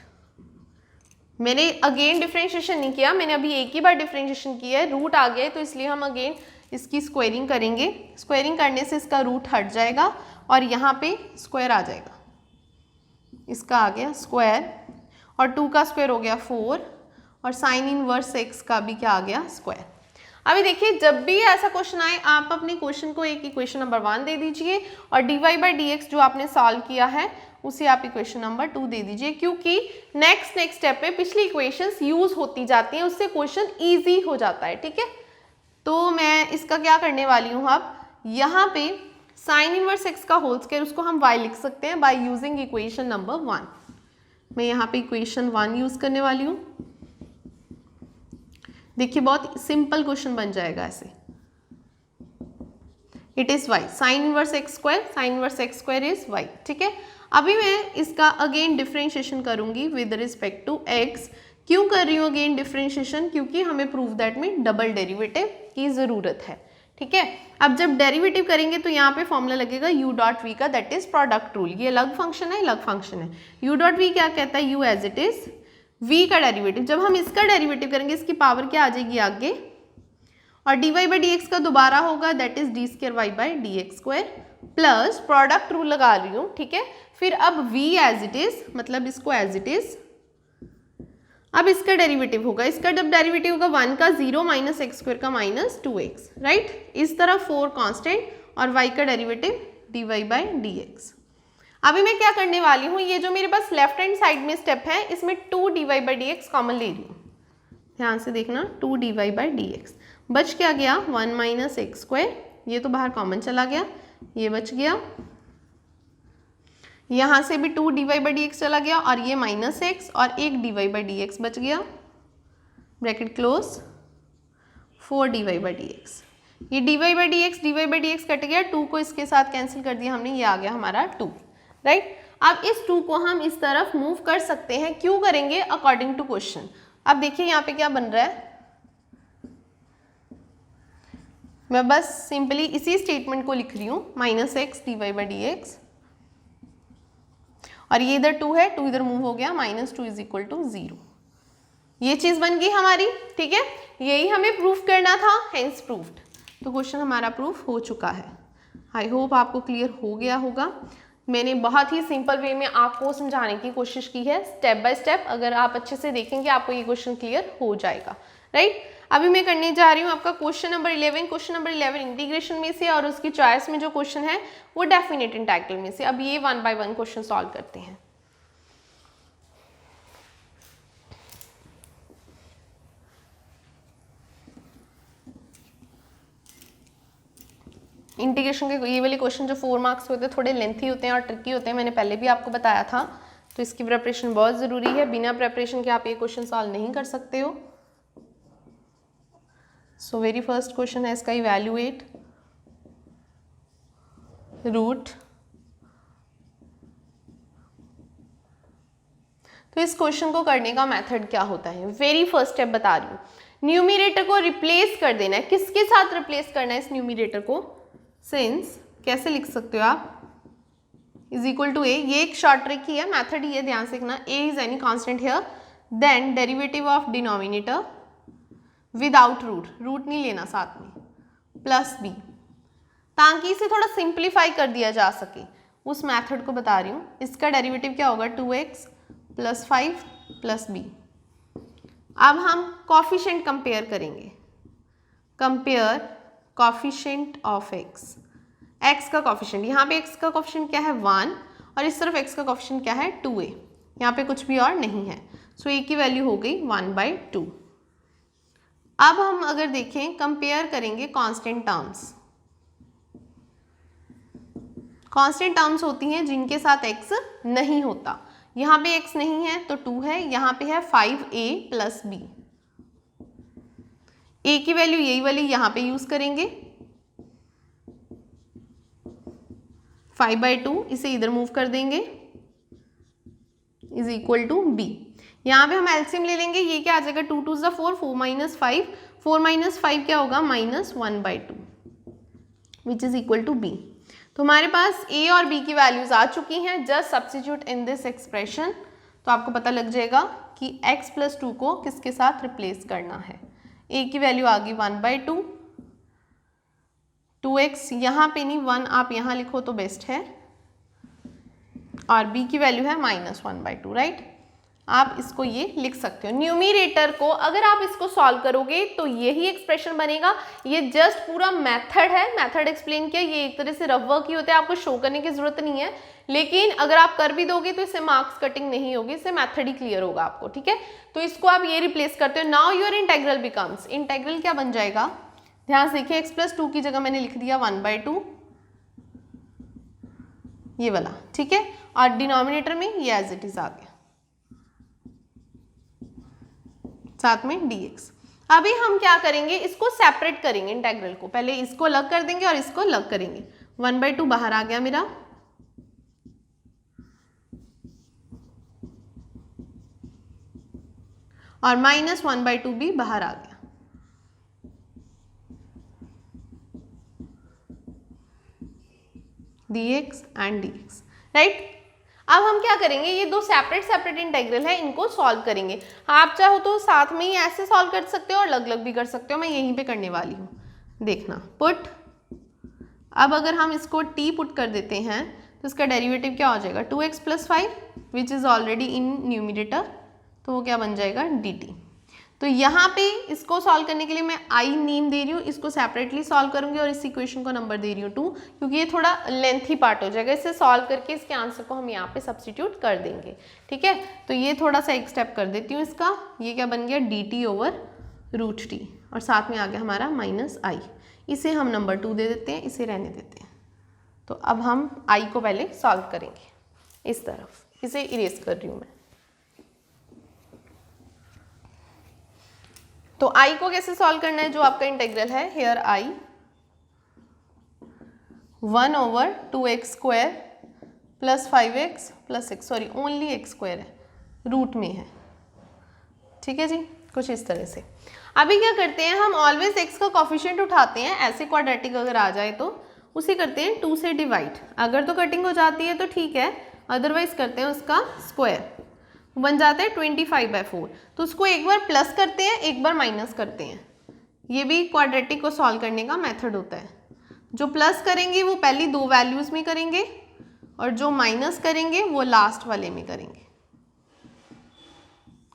मैंने अगेन डिफरेंशिएशन नहीं किया, मैंने अभी एक ही बार डिफरेंशिएशन किया है, रूट आ गया है तो इसलिए हम अगेन इसकी स्क्वायरिंग करेंगे। स्क्वायरिंग करने से इसका रूट हट जाएगा और यहाँ पे स्क्वायर आ जाएगा, इसका आ गया स्क्वायर, और 2 का स्क्वायर हो गया 4, और साइन इनवर्स x का भी क्या आ गया, स्क्वायर। अभी देखिए, जब भी ऐसा क्वेश्चन आए आप अपने क्वेश्चन को एक इक्वेशन नंबर 1 दे दीजिए, और dy बाई डी एक्स जो आपने सॉल्व किया है उसे आप इक्वेशन नंबर 2 दे दीजिए, क्योंकि नेक्स्ट स्टेप पे पिछली इक्वेशंस यूज होती जाती हैं, उससे क्वेश्चन इजी हो जाता है, ठीक है। तो मैं इसका क्या करने वाली हूँ, अब यहाँ पे साइन इनवर्स x का होल स्क्वायर, उसको हम y लिख सकते हैं बाय यूजिंग इक्वेशन नंबर 1। मैं यहाँ पे इक्वेशन 1 यूज करने वाली हूँ। देखिए बहुत सिंपल क्वेश्चन बन जाएगा ऐसे। It is y, sine inverse x square, sine inverse x square is y, ठीक है। अभी मैं इसका अगेन डिफरेंशिएशन करूंगी विद रिस्पेक्ट टू x। क्यों कर रही हूँ अगेन डिफरेंशिएशन, क्योंकि हमें प्रूफ दैट में डबल डेरिवेटिव की जरूरत है, ठीक है। अब जब डेरिवेटिव करेंगे तो यहाँ पे फॉर्मूला लगेगा u डॉट वी का, दैट इज प्रोडक्ट रूल। ये अलग फंक्शन है, अलग फंक्शन है। u डॉट वी क्या कहता है, u as it is v का डेरिवेटिव। जब हम इसका डेरिवेटिव करेंगे, इसकी पावर क्या आ जाएगी आगे, और dy बाई डी एक्स का दोबारा होगा, that is d square y by d x square, plus product rule लगा रही हूँ, ठीक है। फिर अब v एज इट इज, मतलब इसको एज इट इज, अब इसका डेरिवेटिव होगा, इसका जब डेरिवेटिव होगा 1 का 0 माइनस एक्स स्क्वायर का माइनस 2x, राइट। इस तरह 4 कांस्टेंट और y का derivative dy by d x. अभी मैं क्या करने वाली हूँ, ये जो मेरे पास लेफ्ट हैंड साइड में स्टेप है, इसमें 2 dy by d x common ले रही हूँ, ध्यान से देखना, 2 dy बाई डी एक्स। बच क्या गया 1 माइनस एक्स स्क्वायर, ये तो बाहर कॉमन चला गया, ये बच गया, यहाँ से भी 2 dy बाई डी एक्स चला गया और ये माइनस एक्स और एक dy बाई डी एक्स बच गया, bracket close, 4 dy by d x. ये dy by d x cut गया, 2 को इसके साथ कैंसिल कर दिया हमने, ये आ गया हमारा 2, राइट। अब इस 2 को हम इस तरफ मूव कर सकते हैं, क्यों करेंगे, अकॉर्डिंग टू क्वेश्चन। अब देखिए यहाँ पे क्या बन रहा है, मैं बस सिंपली इसी स्टेटमेंट को लिख रही हूँ, minus x dy by d x, और ये इधर 2 है, 2 इधर मूव हो गया, माइनस 2 इज इक्वल टू 0। ये चीज बन गई हमारी, ठीक है। यही हमें प्रूफ करना था, हेंस प्रूफ्ड। तो क्वेश्चन हमारा प्रूफ हो चुका है। आई होप आपको क्लियर हो गया होगा। मैंने बहुत ही सिंपल वे में आपको समझाने की कोशिश की है, स्टेप बाय स्टेप। अगर आप अच्छे से देखेंगे आपको ये क्वेश्चन क्लियर हो जाएगा, राइट। अभी मैं करने जा रही हूँ आपका question number 11। Question number 11 integration में से, और उसकी चॉइस में जो क्वेश्चन है वो डेफिनेट इंटीग्रल में से। अब ये 1 बाय 1 क्वेश्चन सॉल्व करते हैं। इंटीग्रेशन के ये वाले क्वेश्चन जो 4 मार्क्स होते हैं, थोड़े लेंथी होते हैं और ट्रिकी होते हैं, मैंने पहले भी आपको बताया था। तो इसकी प्रिपरेशन बहुत ज़रूरी है, बिना प्रिपरेशन के आप ये क्वेश्चन सॉल्व नहीं कर सकते हो। सो वेरी फर्स्ट क्वेश्चन है इसका, इवैल्यूएट रूट। तो इस क्वेश्चन को करने का मेथड क्या होता है, वेरी फर्स्ट स्टेप बता रही हूँ। न्यूमिरेटर को रिप्लेस कर देना है, किसके साथ रिप्लेस करना है इस न्यूमिरेटर को, सिंस कैसे लिख सकते हो आप, इज इक्वल टू ए, ये एक शॉर्ट ट्रिक ही है, मेथड ही है, ध्यान से देखना। A is any constant here, then derivative of denominator without root, root नहीं लेना साथ में, प्लस बी, ताकि इसे थोड़ा सिंप्लीफाई कर दिया जा सके, उस मेथड को बता रही हूँ। इसका डेरिवेटिव क्या होगा, 2x प्लस 5 प्लस बी। अब हम कॉफिशिएंट कंपेयर करेंगे, compare coefficient of x, x का कॉफिशिएंट, यहाँ पे x का कॉफिशिएंट क्या है 1, और इस तरफ x का कॉफिशिएंट क्या है 2a, यहाँ पे कुछ भी और नहीं है। सो a की वैल्यू हो गई 1/2। अब हम अगर देखें, कंपेयर करेंगे कांस्टेंट टर्म्स। कांस्टेंट टर्म्स होती हैं जिनके साथ x नहीं होता। यहाँ पे x नहीं है तो 2 है, यहाँ पे है 5a प्लस b। a की वैल्यू यही वाली यहाँ पे यूज करेंगे, 5/2, इसे इधर मूव कर देंगे, इज इक्वल टू b। यहाँ पे हम एलसीएम ले लेंगे, ये क्या आ जाएगा, 2 2 4, 4 माइनस 5, 4 माइनस 5 क्या होगा, minus 1/2, which is equal to b। तो हमारे पास a और b की वैल्यूज आ चुकी हैं, just substitute in this expression. तो आपको पता लग जाएगा कि x प्लस 2 को किसके साथ रिप्लेस करना है। a की वैल्यू आ गई 1/2, 2x यहाँ पे नहीं, 1 आप यहाँ लिखो तो बेस्ट है, और b की वैल्यू है माइनस 1/2, राइट। आप इसको ये लिख सकते हो। न्यूमिरेटर को अगर आप इसको सॉल्व करोगे तो यही एक्सप्रेशन बनेगा। ये जस्ट पूरा मेथड है, मेथड एक्सप्लेन किया, ये एक तरह से रफ वर्क ही होता है, आपको शो करने की जरूरत नहीं है। लेकिन अगर आप कर भी दोगे तो इससे मार्क्स कटिंग नहीं होगी, इससे मेथड ही क्लियर होगा आपको, ठीक है। तो इसको आप ये रिप्लेस करते हो। Now your integral becomes, integral क्या बन जाएगा, ध्यान से देखिए, x प्लस 2 की जगह मैंने लिख दिया 1/2, ये वाला, ठीक है, और डिनोमिनेटर में ये एज इट इज आ गया, साथ में dx। अभी हम क्या करेंगे, इसको सेपरेट करेंगे इंटेग्रल को, पहले इसको अलग कर देंगे और इसको अलग करेंगे। 1/2 बाहर आ गया मेरा, और माइनस 1/2 भी बाहर आ गया। dx and dx, right. अब हम क्या करेंगे, ये दो सेपरेट इंटेग्रल है, इनको सॉल्व करेंगे। आप चाहो तो साथ में ही ऐसे सॉल्व कर सकते हो और अलग अलग भी कर सकते हो, मैं यहीं पे करने वाली हूँ। देखना, पुट, अब अगर हम इसको t पुट कर देते हैं तो इसका डेरिवेटिव क्या हो जाएगा, 2x + 5 which is already in numerator, तो वो क्या बन जाएगा, dt। तो यहाँ पे इसको सॉल्व करने के लिए मैं i नेम दे रही हूँ, इसको सेपरेटली सॉल्व करूँगी और इस इक्वेशन को नंबर दे रही हूँ 2, क्योंकि ये थोड़ा लेंथी पार्ट हो जाएगा। इसे सॉल्व करके इसके आंसर को हम यहाँ पे सब्सटीट्यूट कर देंगे, ठीक है। तो ये थोड़ा सा एक स्टेप कर देती हूँ इसका, ये क्या बन गया, dt/√t, और साथ में आ गया हमारा -i। इसे हम नंबर 2 दे देते हैं, इसे रहने देते हैं। तो अब हम i को पहले सॉल्व करेंगे, इस तरफ इसे इरेज कर रही हूँ मैं। तो i को कैसे सॉल्व करना है, जो आपका इंटेग्रल है, hair i 1/2x² + 5x + 6, sorry only x² है, रूट में है, ठीक है जी, कुछ इस तरह से। अभी क्या करते हैं, हम ऑलवेज x का कोफिशिएंट उठाते हैं, ऐसे क्वाड्रेटिक अगर आ जाए तो उसे करते हैं 2 से डिवाइड, अगर तो कटिंग हो जाती है तो ठीक है, अदरवाइज करते हैं उसका स्क्वायर, बन जाता है 25/4। तो उसको एक बार प्लस करते हैं, एक बार माइनस करते हैं, ये भी क्वाड्रेटिक को सॉल्व करने का मेथड होता है। जो प्लस करेंगे वो पहली दो वैल्यूज में करेंगे और जो माइनस करेंगे वो लास्ट वाले में करेंगे,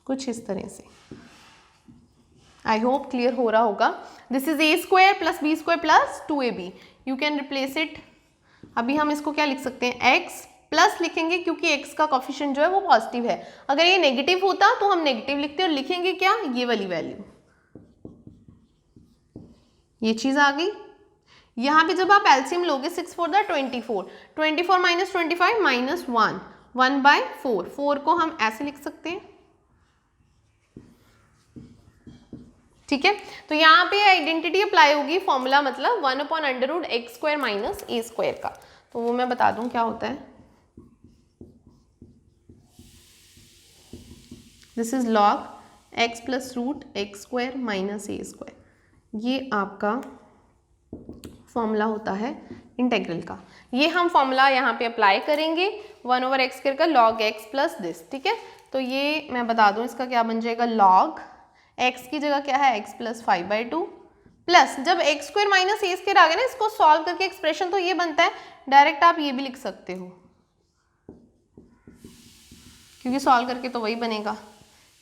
कुछ इस तरह से। आई होप क्लियर हो रहा होगा। This is a² + b² + 2ab, you can replace it. अभी हम इसको क्या लिख सकते हैं, x प्लस लिखेंगे क्योंकि x का कोफिशिएंट जो है वो पॉजिटिव है, अगर ये नेगेटिव होता तो हम नेगेटिव लिखते और लिखेंगे क्या, ये वाली वैल्यू, ये चीज आ गई। यहाँ पे जब आप एलसीएम लोगे 6 4 दा 24, 24 - 25 -1, 1/4, 4 को हम ऐसे लिख सकते हैं, ठीक है। तो यहाँ पे आइडेंटिटी अप्लाई होगी, फॉर्मूला मतलब 1/√x² - a² का, तो वो मैं बता दूं क्या होता है। This is log x + √x² - a², ये आपका फॉर्मूला होता है इंटेग्रल का। ये हम फॉर्मूला यहाँ पे अप्लाई करेंगे, 1/x² का log x + दिस, ठीक है। तो ये मैं बता दूं इसका क्या बन जाएगा, log x की जगह क्या है, x + 5/2 प्लस, जब x² - a² आ गया ना, इसको सॉल्व करके एक्सप्रेशन तो ये बनता है, डायरेक्ट आप ये भी लिख सकते हो क्योंकि सॉल्व करके तो वही बनेगा,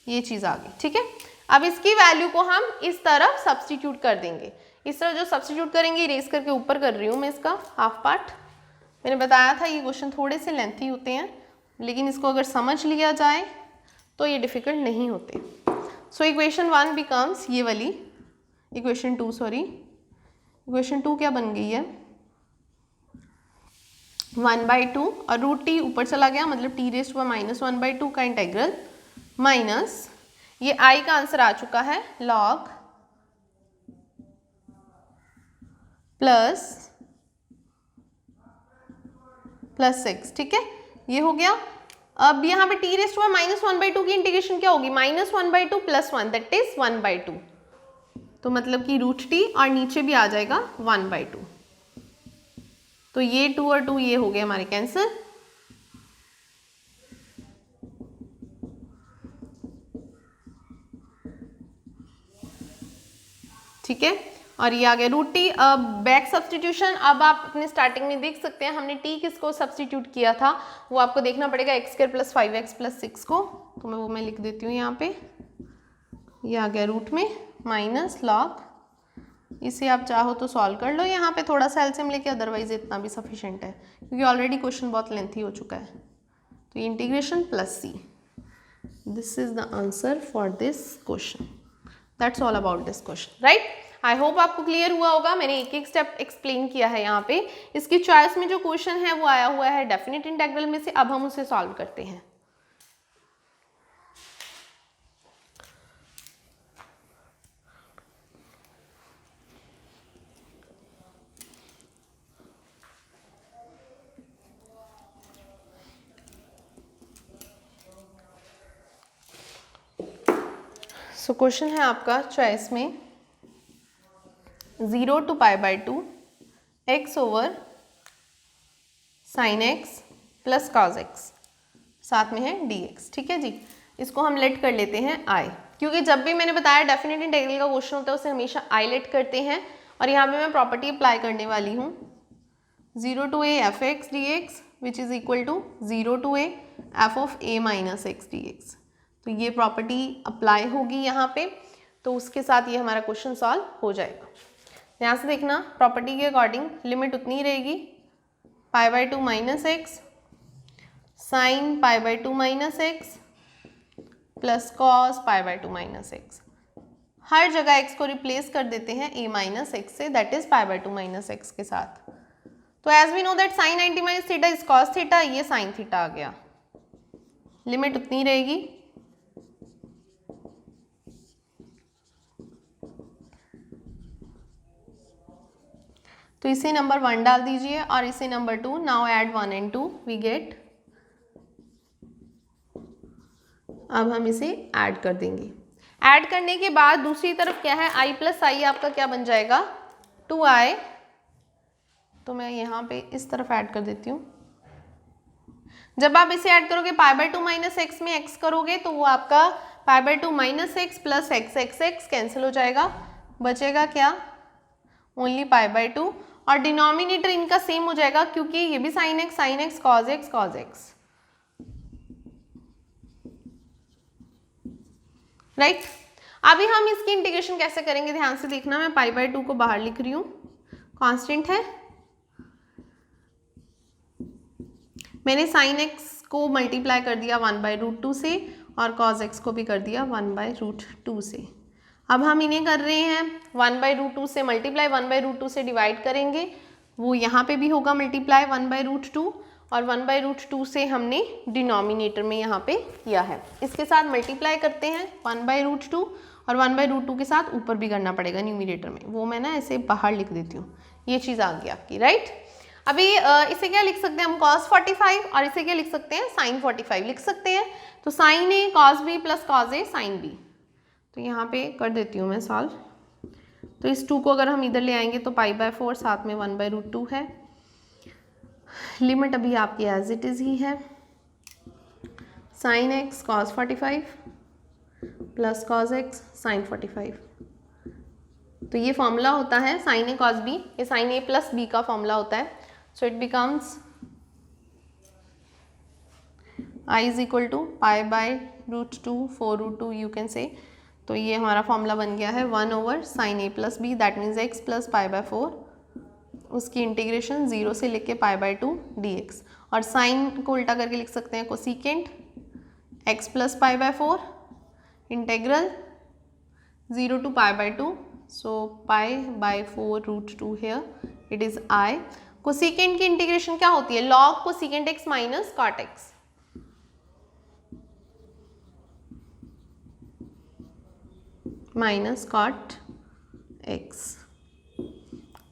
ये चीज आ गई, ठीक है। अब इसकी वैल्यू को हम इस तरफ सब्सटीट्यूट कर देंगे, इस तरह जो सब्सटीट्यूट करेंगे, इरेज करके ऊपर कर रही हूँ मैं इसका हाफ पार्ट। मैंने बताया था ये क्वेश्चन थोड़े से लेंथी होते हैं, लेकिन इसको अगर समझ लिया जाए तो ये डिफिकल्ट नहीं होते। सो इक्वेशन 1 बिकम्स ये वाली, इक्वेशन 2 सॉरी, इक्वेशन 2 क्या बन गई है, 1/2 और √t ऊपर चला गया, मतलब t⁻⁻1/2 का इंटेग्रल माइनस, ये i का आंसर आ चुका है, log प्लस 6, ठीक है, ये हो गया। अब यहाँ पे t⁻⁻1/2 की इंटीग्रेशन क्या होगी, -1/2 + 1 दैट इज 1/2, तो मतलब कि √t और नीचे भी आ जाएगा 1/2, तो ये 2 और 2 ये हो गए हमारे कैंसिल। ठीक है, और ये आ गया √t। अब बैक सब्सटीट्यूशन, अब आप अपने स्टार्टिंग में देख सकते हैं हमने t किसको सब्सटीट्यूट किया था, वो आपको देखना पड़ेगा x² + 5x + 6 को, तो मैं लिख देती हूँ यहाँ पे, ये आ गया रूट में माइनस log, इसे आप चाहो तो सॉल्व कर लो यहाँ पे थोड़ा सा एलसीएम लेके, अदरवाइज इतना भी सफिशिएंट है क्योंकि ऑलरेडी क्वेश्चन बहुत लेंथी हो चुका है। तो integration plus c, this is the answer for this question, that's all about this question, right. I hope आपको क्लियर हुआ होगा, मैंने एक एक स्टेप एक्सप्लेन किया है यहाँ पे। इसकी चॉइस में जो क्वेश्चन है वो आया हुआ है डेफिनेट इंटेग्रल में से, अब हम उसे सॉल्व करते हैं। सो क्वेश्चन है आपका चॉइस में 0 to π/2 x/sin x plus cos x साथ में है dx, ठीक है जी। इसको हम लेट कर लेते हैं i, क्योंकि जब भी मैंने बताया डेफिनेट इंटीग्रल का क्वेश्चन होता है उसे हमेशा i लेट करते हैं। और यहाँ पे मैं प्रॉपर्टी अप्लाई करने वाली हूँ 0 to a f(x) dx which is equal to 0 to a f of a minus x dx। तो ये प्रॉपर्टी अप्लाई होगी यहाँ पे, तो उसके साथ ये हमारा क्वेश्चन सॉल्व हो जाएगा। यहाँ से देखना प्रॉपर्टी के अकॉर्डिंग लिमिट उतनी रहेगी π/2 minus x sine π/2 minus x plus cos π/2 minus x. हर जगह x को रिप्लेस कर देते हैं a माइनस एक्स से, दैट इज π/2 माइनस एक्स के साथ। तो as we know that sine 90 minus theta is cos theta, ये साइन थीटा आ गया, लिमिट उतनी रहेगी। तो इसे नंबर 1 डाल दीजिए और इसे number 2, now add 1 and 2 we get. अब हम इसे ऐड कर देंगे। ऐड करने के बाद दूसरी तरफ क्या है, i प्लस आई आपका क्या बन जाएगा 2i। तो मैं यहाँ पे इस तरफ ऐड कर देती हूँ। जब आप इसे ऐड करोगे π/2 माइनस एक्स में x करोगे तो वो आपका π/2 minus x plus x cancel हो जाएगा, बचेगा क्या ओनली π/2 और डिनोमिनेटर इनका सेम हो जाएगा क्योंकि ये भी sin x cos x right. अभी हम इसकी इंटीग्रेशन कैसे करेंगे ध्यान से देखना, मैं π/2 को बाहर लिख रही हूँ, कांस्टेंट है। मैंने sin x को मल्टीप्लाई कर दिया 1/√2 से और cos x को भी कर दिया 1/√2 से। अब हम इन्हें कर रहे हैं 1/√2 से मल्टीप्लाई 1/√2 से डिवाइड करेंगे, वो यहाँ पे भी होगा मल्टीप्लाई 1/√2 और 1/√2 से हमने डिनोमिनेटर में यहाँ पे किया है। इसके साथ मल्टीप्लाई करते हैं 1/√2 और 1/√2 के साथ ऊपर भी करना पड़ेगा न्यूमिनेटर में, वो मैं ना ऐसे बाहर लिख देती हूँ, ये चीज़ आ गई आपकी राइट। अभी इसे क्या लिख सकते हैं हम cos 45 और इसे क्या लिख सकते हैं sin 45 लिख सकते हैं। तो sin a cos b plus cos a sin b, तो यहाँ पे कर देती हूँ मैं सॉल्व। तो इस 2 को अगर हम इधर ले आएंगे तो π/4 साथ में 1/√2 है, लिमिट अभी आपकी एज इट इज़ ही है sin x cos 45 plus cos x sin 45। तो ये फॉर्मूला होता है sin a cos b, ये sin a प्लस b का फॉर्मूला होता है। So it becomes I is equal to π/√2 4√2 you can say. तो ये हमारा फॉर्मूला बन गया है 1/sin a plus b, that means x plus π/4, उसकी इंटीग्रेशन 0 से लेके π/2 dx। और साइन को उल्टा करके लिख सकते हैं cosecant x plus π/4 integral 0 to π/2, so π/4√2 here it is I। Cosecant की इंटीग्रेशन क्या होती है, log cosecant x minus cot x। Minus cot x।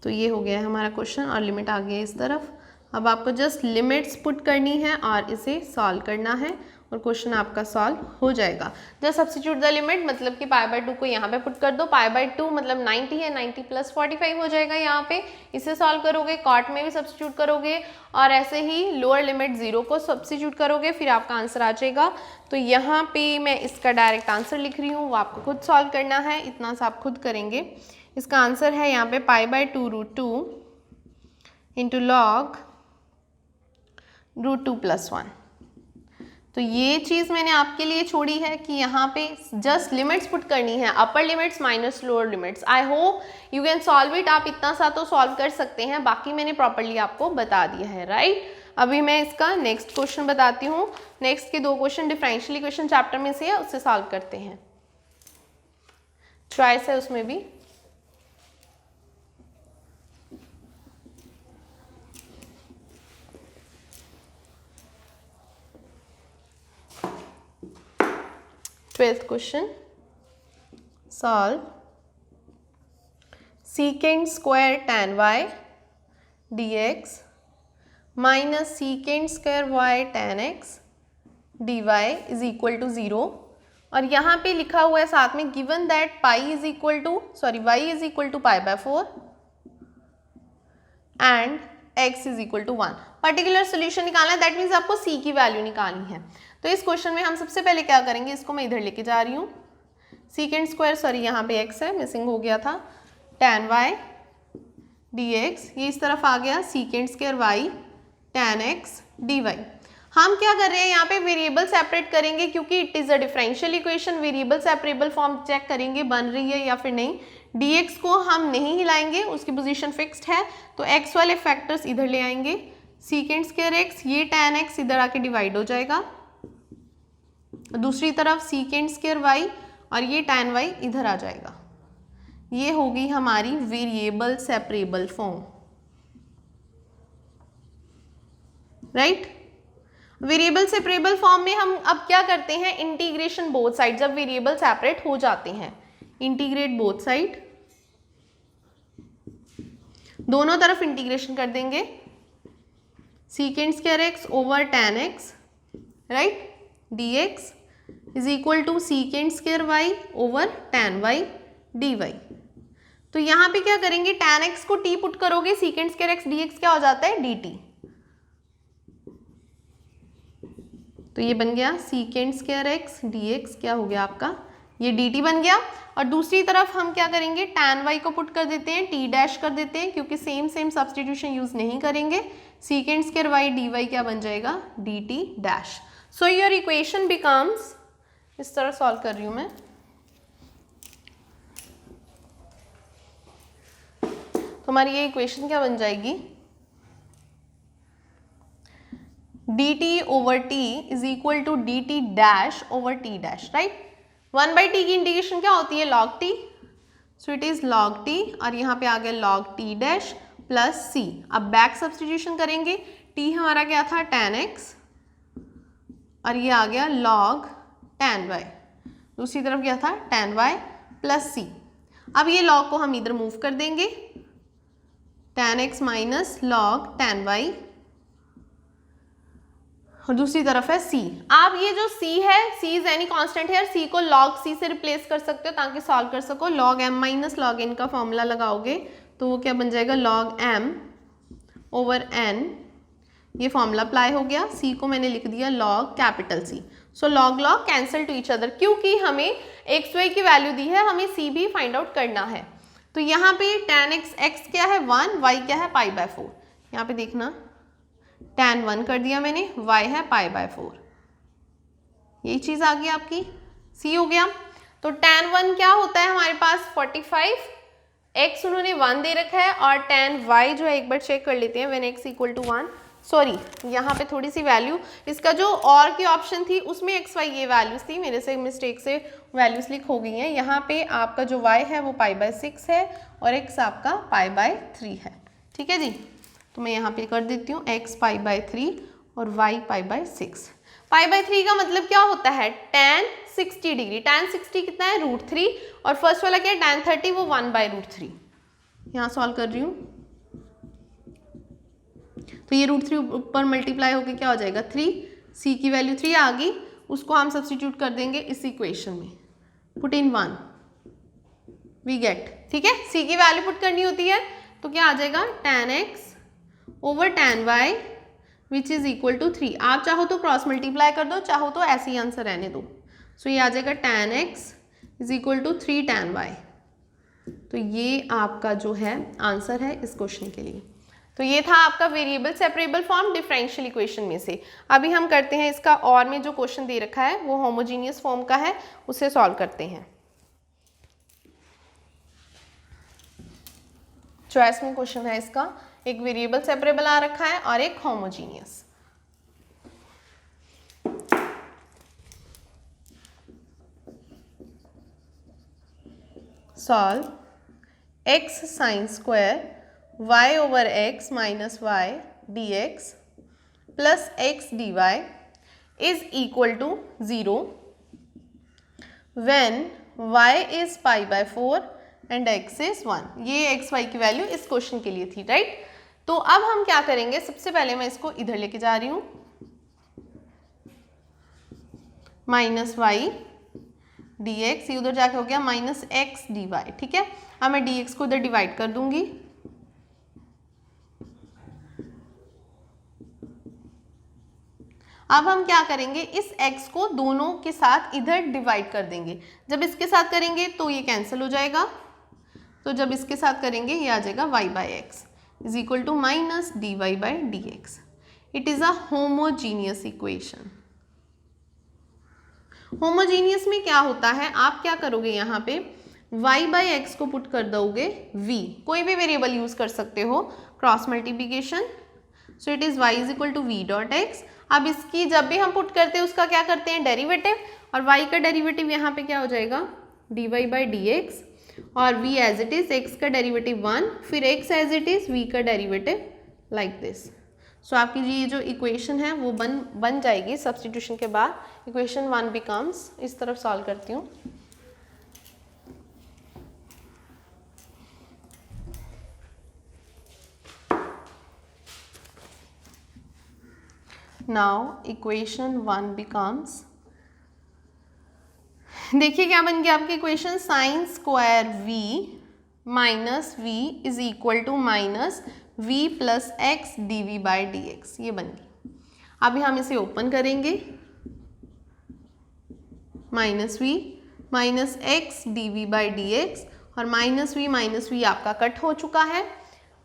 तो ये हो गया है हमारा क्वेश्चन और लिमिट आ गई है इस तरफ। अब आपको जस्ट लिमिट्स पुट करनी है और इसे सॉल्व करना है और क्वेश्चन आपका सॉल्व हो जाएगा। जस्ट सब्स्टिट्यूट द लिमिट, मतलब कि π/2 को यहाँ पे पुट कर दो, π/2 मतलब 90 है, 90 प्लस 45 हो जाएगा यहाँ पे। इसे सॉल्व करोगे, कॉट में भी सब्स्टिट्यूट करोगे और ऐसे ही लोअर लिमिट 0 को सब्स्टिट्यूट करोगे, फिर आपका आंसर आ जाएगा। तो यहाँ पे मैं इसका डायरेक्ट आंसर लिख रही हूँ, वो आपको खुद सॉल्व करना है, इतना सा आप खुद करेंगे। इसका आंसर है यहाँ पे π/2√2 इंटू लॉग √2 + 1। तो ये चीज़ मैंने आपके लिए छोड़ी है कि यहाँ पे जस्ट लिमिट्स पुट करनी है, अपर limits minus lower limits. I hope you can solve it. आप इतना सा तो सॉल्व कर सकते हैं, बाकी मैंने प्रॉपर्ली आपको बता दिया है राइट। अभी मैं इसका नेक्स्ट क्वेश्चन बताती हूँ। नेक्स्ट के 2 क्वेश्चन डिफरेंशियल इक्वेशन चैप्टर में से है, उससे सॉल्व करते हैं। चॉइस है उसमें भी। Twelfth question, solve secant square tan y dx minus secant square y tan x dy is equal to 0। और यहाँ पे लिखा हुआ है साथ में given that y is equal to π/4 and x is equal to 1। Particular solution निकालना है, दैट मीन्स आपको c की वैल्यू निकालनी है। तो इस क्वेश्चन में हम सबसे पहले क्या करेंगे, इसको मैं इधर लेके जा रही हूँ, सीकेंड स्क्वायर, सॉरी यहाँ पे x है, मिसिंग हो गया था, tan y dx, ये इस तरफ आ गया सीकेंड square y tan x dy। हम क्या कर रहे हैं यहाँ पे वेरिएबल सेपरेट करेंगे, क्योंकि it is a differential equation, variable separable form check करेंगे बन रही है या फिर नहीं। dx को हम नहीं हिलाएंगे, उसकी पोजीशन फिक्स्ड है, तो x वाले फैक्टर्स इधर ले आएंगे, सीकेंड स्क्वायर x, ये tan x इधर आके डिवाइड हो जाएगा, दूसरी तरफ सीकेंड स्क्वायर y और ये tan y इधर आ जाएगा। ये होगी हमारी variable separable form, right. Variable separable form में हम अब क्या करते हैं, इंटीग्रेशन बोथ साइड, जब वेरिएबल सेपरेट हो जाते हैं, इंटीग्रेट बोथ साइड, दोनों तरफ इंटीग्रेशन कर देंगे, secant square x over tan x, right, dx is equal to secant square y over tan y dy। तो यहाँ पे क्या करेंगे, tan x को t पुट करोगे, सीकेंड स्क्वायर x dx क्या हो जाता है, dt। तो ये बन गया सीकेंड स्क्वायर x dx, क्या हो गया आपका, ये dt बन गया। और दूसरी तरफ हम क्या करेंगे, tan y को पुट कर देते हैं, t डैश कर देते हैं, क्योंकि सेम सब्सटीट्यूशन यूज नहीं करेंगे, सीकेंड स्क्वायर y dy क्या बन जाएगा, dt dash. So your equation becomes, इस तरह सॉल्व कर रही हूं मैं, तो हमारी ये इक्वेशन क्या बन जाएगी, dt over t is equal to dt dash over t dash, right. 1/t की इंटीग्रेशन क्या होती है, log t, so it is log t, और यहाँ पे आ गया log t dash plus c। अब बैक सब्सटीट्यूशन करेंगे, t हमारा क्या था, tan x, और ये आ गया log tan y, दूसरी तरफ क्या था, tan y प्लस c। अब ये log को हम इधर मूव कर देंगे, tan x minus log tan y, और दूसरी तरफ है c। आप ये जो c है, c इज एनी कांस्टेंट है, c को log c से रिप्लेस कर सकते हो ताकि सॉल्व कर सको। log m minus log n का फॉर्मूला लगाओगे तो वो क्या बन जाएगा, log m ओवर n, ये फॉर्मूला अप्लाई हो गया, c को मैंने लिख दिया log capital C। So log log cancel to each other, क्योंकि हमें x y की वैल्यू दी है, हमें c भी फाइंड आउट करना है। तो यहाँ पे tan x क्या है 1, y क्या है π/4, यहाँ पे देखना tan 1 कर दिया मैंने, y है π/4, यही चीज आ गई आपकी, c हो गया। तो tan 1 क्या होता है हमारे पास 45, x उन्होंने 1 दे रखा है, और tan y जो है एक बार चेक कर लेते हैं, when x equal to 1, sorry यहाँ पे थोड़ी सी वैल्यू, इसका जो और की ऑप्शन थी उसमें x y ये वैल्यूज थी, मेरे से मिस्टेक से वैल्यूज लिख हो गई हैं। यहाँ पे आपका जो y है वो π/6 है और x आपका π/3 है, ठीक है जी। तो मैं यहाँ पे कर देती हूँ x π/3 और y π/6। π/3 का मतलब क्या होता है, tan 60 डिग्री, tan 60 कितना है, √3, और फर्स्ट वाला क्या है tan 30, वो 1/√3। यहाँ सॉल्व कर रही हूँ, तो ये √3 ऊपर मल्टीप्लाई होकर क्या हो जाएगा 3, c की वैल्यू 3 आ गई, उसको हम सब्सटीट्यूट कर देंगे इस इक्वेशन में, पुट इन 1 वी गेट, ठीक है। c की वैल्यू पुट करनी होती है तो क्या आ जाएगा tan x over tan y which is equal to 3। आप चाहो तो क्रॉस मल्टीप्लाई कर दो, चाहो तो ऐसे ही आंसर रहने दो। सो ये आ जाएगा tan x is equal to 3 tan y। तो ये आपका जो है आंसर है इस क्वेश्चन के लिए। तो ये था आपका variable separable form differential equation में से। अभी हम करते हैं इसका और में जो क्वेश्चन दे रखा है वो होमोजीनियस फॉर्म का है, उसे सॉल्व करते हैं। चॉइस में क्वेश्चन है इसका, एक वेरिएबल सेपरेबल आ रखा है और एक homogeneous. Solve x sin square y over x minus y dx plus x dy is equal to 0 when y is π/4 and x is 1। ये x y की वैल्यू इस क्वेश्चन के लिए थी, राइट। तो अब हम क्या करेंगे, सबसे पहले मैं इसको इधर लेके जा रही हूं, माइनस y dx, ये उधर जाके हो गया माइनस x dy, ठीक है। अब मैं dx को इधर डिवाइड कर दूंगी, अब हम क्या करेंगे, इस x को दोनों के साथ इधर डिवाइड कर देंगे। जब इसके साथ करेंगे तो ये कैंसिल हो जाएगा, तो जब इसके साथ करेंगे ये आ जाएगा y by x is equal to minus dy by d x. It is a homogeneous equation. Homogeneous में क्या होता है, आप क्या करोगे, यहाँ पे y बाई एक्स को पुट कर दोगे v, कोई भी वेरिएबल यूज कर सकते हो, cross multiplication, so it is y is equal to v dot x. अब इसकी जब भी हम पुट करते हैं उसका क्या करते हैं, डेरिवेटिव, और y का डेरिवेटिव यहाँ पे क्या हो जाएगा, dy बाई डी एक्स, और v as it is, x का डेरिवेटिव 1, फिर x as it is, v का डेरिवेटिव लाइक दिस। सो आपकी ये जो इक्वेशन है वो बन जाएगी सब्स्टिट्यूशन के बाद। इक्वेशन 1 बिकम्स, इस तरफ सॉल्व करती हूँ, नाउ इक्वेशन 1 बिकम्स, देखिए क्या बन गया आपकी equation, sine square v minus v is equal to minus v plus x d v by d x, ये बन गई। अभी हम इसे ओपन करेंगे, minus v minus x d v by d x, और माइनस v आपका कट हो चुका है।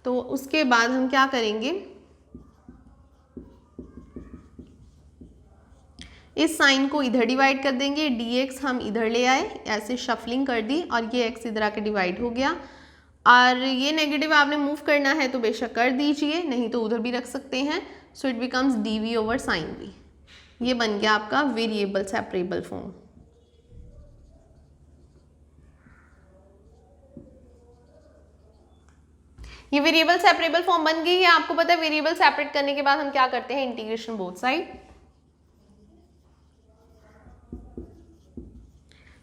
तो उसके बाद हम क्या करेंगे, इस साइन को इधर डिवाइड कर देंगे, dx हम इधर ले आए, ऐसे शफलिंग कर दी, और ये x इधर आके डिवाइड हो गया। और ये नेगेटिव आपने मूव करना है तो बेशक कर दीजिए, नहीं तो उधर भी रख सकते हैं। So it becomes dv over sine v। ये बन गया आपका वेरिएबल सेपरेबल फॉर्म। ये वेरिएबल सेपरेबल फॉर्म बन गई है। आपको पता है वेरिएबल सेपरेट करने के बाद हम क्या करते हैं, इंटीग्रेशन बोथ साइड।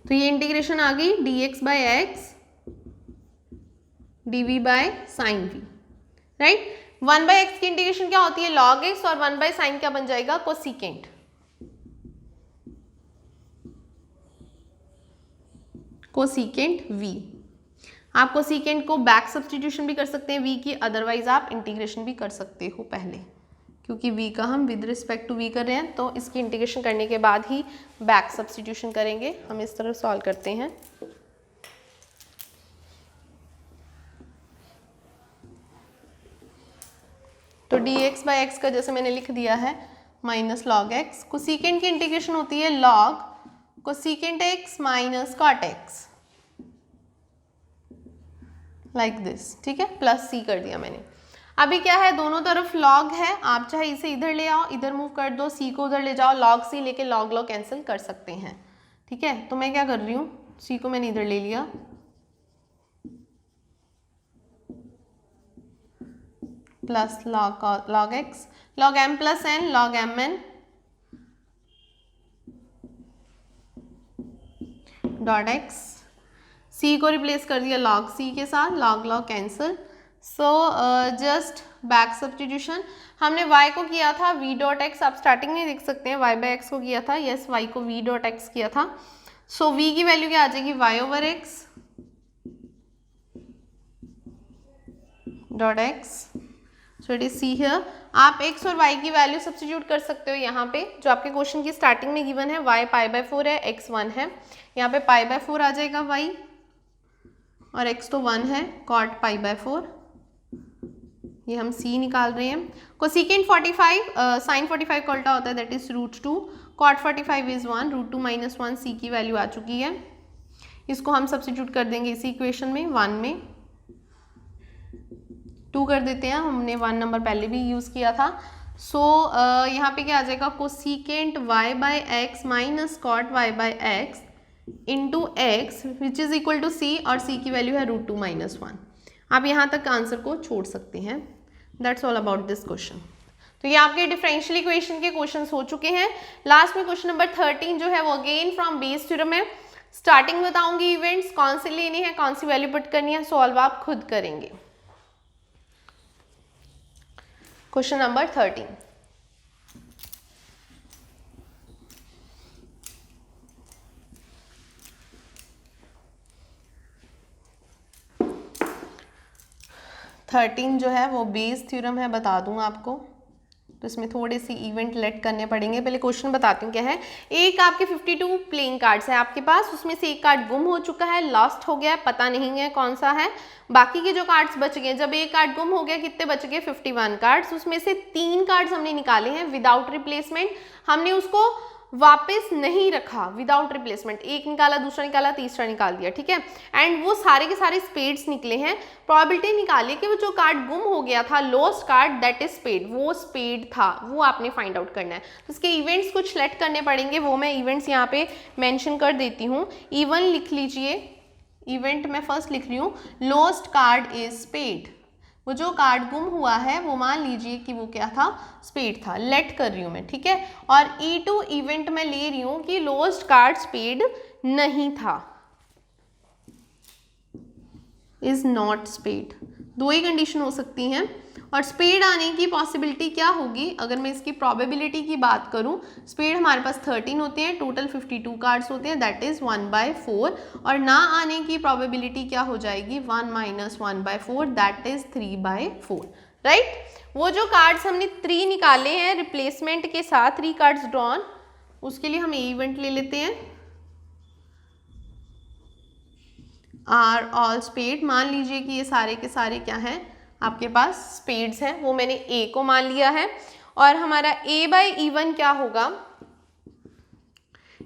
तो ये इंटीग्रेशन आ गई dx by x dv by sine v, right. 1 by x की इंटीग्रेशन क्या होती है, log x, और 1 बाई साइन क्या बन जाएगा, कोसिकेंट। Cosecant v। आप कोसिकेंट को बैक सब्स्टिट्यूशन भी कर सकते हैं v की, अदरवाइज आप इंटीग्रेशन भी कर सकते हो पहले, क्योंकि v का हम विद रिस्पेक्ट टू v कर रहे हैं, तो इसकी इंटीग्रेशन करने के बाद ही बैक सब्स्टिट्यूशन करेंगे। हम इस तरह सॉल्व करते हैं। तो dx बाई एक्स का जैसे मैंने लिख दिया है माइनस लॉग एक्स, कोसिकेंट की इंटीग्रेशन होती है log cosecant x minus cot x, like this, ठीक है, प्लस c कर दिया मैंने। अभी क्या है, दोनों तरफ लॉग है, आप चाहे इसे इधर ले आओ, इधर मूव कर दो, c को उधर ले जाओ, लॉग c लेके लॉग लॉग कैंसिल कर सकते हैं, ठीक है। तो मैं क्या कर रही हूँ, c को मैंने इधर ले लिया, plus log x, log m plus n, log m n dot x, c को रिप्लेस कर दिया लॉग c के साथ, log log cancel. So just back substitution, हमने y को किया था v डॉट एक्स, आप स्टार्टिंग में देख सकते हैं y बाई एक्स को किया था, यस y को v डॉट एक्स किया था। सो v की वैल्यू क्या आ जाएगी, y over x dot x, so it is see here. आप x और y की वैल्यू सब्स्टिट्यूट कर सकते हो यहाँ पे, जो आपके क्वेश्चन की स्टार्टिंग में गिवन है, y पाई बाय 4 है, x 1 है, यहाँ पे पाई बाय 4 आ जाएगा y, और x तो 1 है, कॉट पाई बाय 4, ये हम c निकाल रहे हैं। कोसिकेंट 45 साइन 45 का उल्टा होता है, that is √2, cot 45 is 1, √2 minus 1, c की वैल्यू आ चुकी है। इसको हम सब्स्टिट्यूट कर देंगे इसी इक्वेशन में, 1 में 2 कर देते हैं, हमने 1 नंबर पहले भी यूज़ किया था। सो यहाँ पे क्या आ जाएगा, cosecant y by x minus cot y by x into x which is equal to c, और c की वैल्यू है √2 माइनस 1। आप यहाँ तक आंसर को छोड़ सकते हैं। That's all about this question. तो ये आपके डिफरेंशियल इक्वेशन के क्वेश्चंस हो चुके हैं। लास्ट में क्वेश्चन नंबर 13 जो है वो अगेन फ्रॉम बेस थ्योरम है। स्टार्टिंग बताऊंगी इवेंट्स कौन सी लेनी है, कौन सी वैल्यू पुट करनी है, सॉल्व आप खुद करेंगे। क्वेश्चन नंबर 13, जो है वो बेस थ्योरम है, बता दूं आपको। तो इसमें थोड़े से इवेंट लेट करने पड़ेंगे। पहले क्वेश्चन बताती हूँ क्या है। एक आपके 52 प्लेइंग कार्ड्स है आपके पास, उसमें से एक कार्ड गुम हो चुका है, लॉस्ट हो गया है, पता नहीं है कौन सा है। बाकी के जो कार्ड्स बच गए, जब एक कार्ड गुम हो गया कितने बच गए 51 कार्ड्स, उसमें से 3 कार्ड्स हमने निकाले हैं विदाउट रिप्लेसमेंट, हमने उसको वापस नहीं रखा विदाउट रिप्लेसमेंट, एक निकाला, दूसरा निकाला, तीसरा निकाल दिया, ठीक है। एंड वो सारे के सारे स्पेड्स निकले हैं। प्रोबेबिलिटी निकालिए कि वो जो कार्ड गुम हो गया था, lost card, that is spade, वो स्पेड था, वो आपने फाइंड आउट करना है। तो उसके इवेंट्स कुछ सेलेक्ट करने पड़ेंगे, वो मैं इवेंट्स यहाँ पे मेंशन कर देती हूँ। इवन लिख लीजिए, इवेंट मैं फर्स्ट लिख रही हूँ, लॉस्ट कार्ड इज स्पेड, वो जो कार्ड गुम हुआ है वो मान लीजिए कि वो क्या था, स्पेड था, लेट कर रही हूँ मैं, ठीक है। और E2 इवेंट में ले रही हूँ कि लॉस्ट कार्ड स्पेड नहीं था, इज नॉट स्पेड, दो ही कंडीशन हो सकती हैं। और स्पेड आने की पॉसिबिलिटी क्या होगी, अगर मैं इसकी प्रोबेबिलिटी की बात करूं, स्पेड हमारे पास 13 होते हैं, टोटल 52 कार्ड्स होते हैं, दैट इज 1/4, और ना आने की प्रोबेबिलिटी क्या हो जाएगी, 1 - 1/4, दैट इज 3/4, राइट। वो जो कार्ड्स हमने 3 निकाले हैं रिप्लेसमेंट के साथ, 3 कार्ड्स ड्रॉन, उसके लिए हम इवेंट ले लेते हैं, आर ऑल स्पेड। मान लीजिए कि ये सारे के सारे क्या हैं आपके पास, स्पेड्स हैं, वो मैंने ए को मान लिया है। और हमारा A/E1 क्या होगा,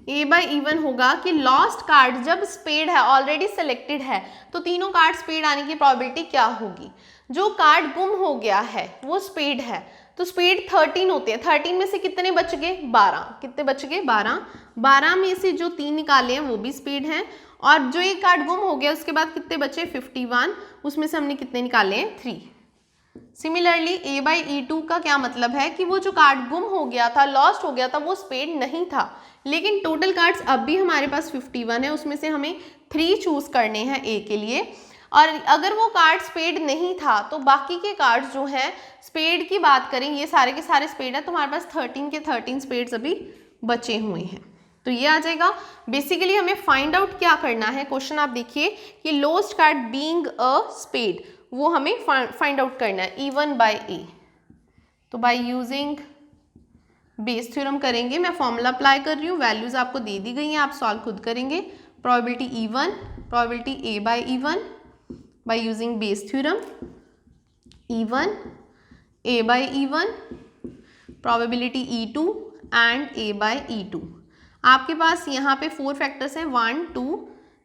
A/E1 होगा कि लॉस्ट कार्ड जब स्पेड है, ऑलरेडी सेलेक्टेड है, तो तीनों कार्ड स्पेड आने की प्रोबेबिलिटी क्या होगी। जो कार्ड गुम हो गया है वो स्पेड है, तो स्पेड 13 होते हैं, 13 में से कितने बच गए, 12, कितने बच गए, 12 में से जो 3 निकाले हैं वो भी स्पेड हैं, और जो एक कार्ड गुम हो गया उसके बाद कितने बचे 51, उसमें से हमने कितने निकाले हैं 3। सिमिलरली A/E2 का क्या मतलब है कि वो जो कार्ड गुम हो गया था, लॉस्ट हो गया था, वो स्पेड नहीं था, लेकिन टोटल कार्ड्स अब भी हमारे पास 51 है, उसमें से हमें 3 चूज करने हैं ए के लिए। और अगर वो कार्ड स्पेड नहीं था तो बाकी के कार्ड्स जो हैं, स्पेड की बात करें, ये सारे के सारे स्पेड है, तो हमारे पास 13 के 13 स्पेड्स अभी बचे हुए हैं, तो ये आ जाएगा। बेसिकली हमें फाइंड आउट क्या करना है, क्वेश्चन आप देखिए कि lost card being a spade, वो हमें फाइंड आउट करना है E1/A। तो बाय यूजिंग बेस थ्योरम करेंगे, मैं फॉर्मूला अप्लाई कर रही हूँ, वैल्यूज आपको दे दी गई हैं, आप सॉल्व खुद करेंगे। Probability E1, probability A/E1 by using Bayes theorem, E1 A/E1, probability E2 and A/E2। आपके पास यहाँ पे 4 फैक्टर्स हैं, 1 2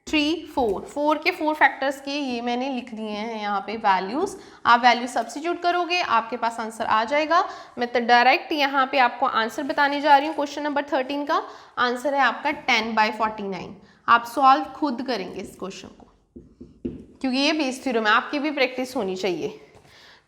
3 4, 4 के 4 फैक्टर्स के ये मैंने लिख दिए हैं यहाँ पे वैल्यूज। आप वैल्यू सब्स्टिट्यूट करोगे, आपके पास आंसर आ जाएगा। मैं तो डायरेक्ट यहाँ पे आपको आंसर बताने जा रही हूँ। क्वेश्चन नंबर 13 का आंसर है आपका 10/49। आप सॉल्व खुद करेंगे इस क्वेश्चन को, क्योंकि ये बेस थ्योरम है, आपकी भी प्रैक्टिस होनी चाहिए।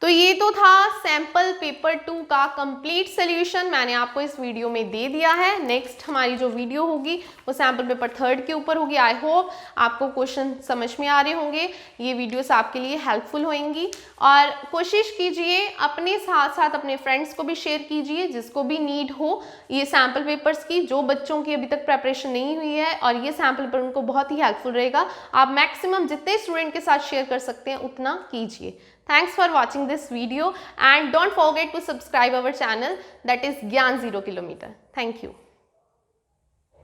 तो ये तो था सैम्पल पेपर 2 का कंप्लीट सोल्यूशन, मैंने आपको इस वीडियो में दे दिया है। नेक्स्ट हमारी जो वीडियो होगी वो सैम्पल पेपर 3 के ऊपर होगी। आई होप आपको क्वेश्चन समझ में आ रहे होंगे, ये वीडियोस आपके लिए हेल्पफुल होंगी। और कोशिश कीजिए अपने साथ साथ अपने फ्रेंड्स को भी शेयर कीजिए, जिसको भी नीड हो ये सैम्पल पेपर्स की, जो बच्चों की अभी तक प्रेपरेशन नहीं हुई है, और ये सैम्पल पेपर उनको बहुत ही हेल्पफुल रहेगा। आप मैक्सिमम जितने स्टूडेंट के साथ शेयर कर सकते हैं उतना कीजिए। Thanks for watching this video and don't forget to subscribe our channel, that is Gyan 0 Kilometer. Thank you.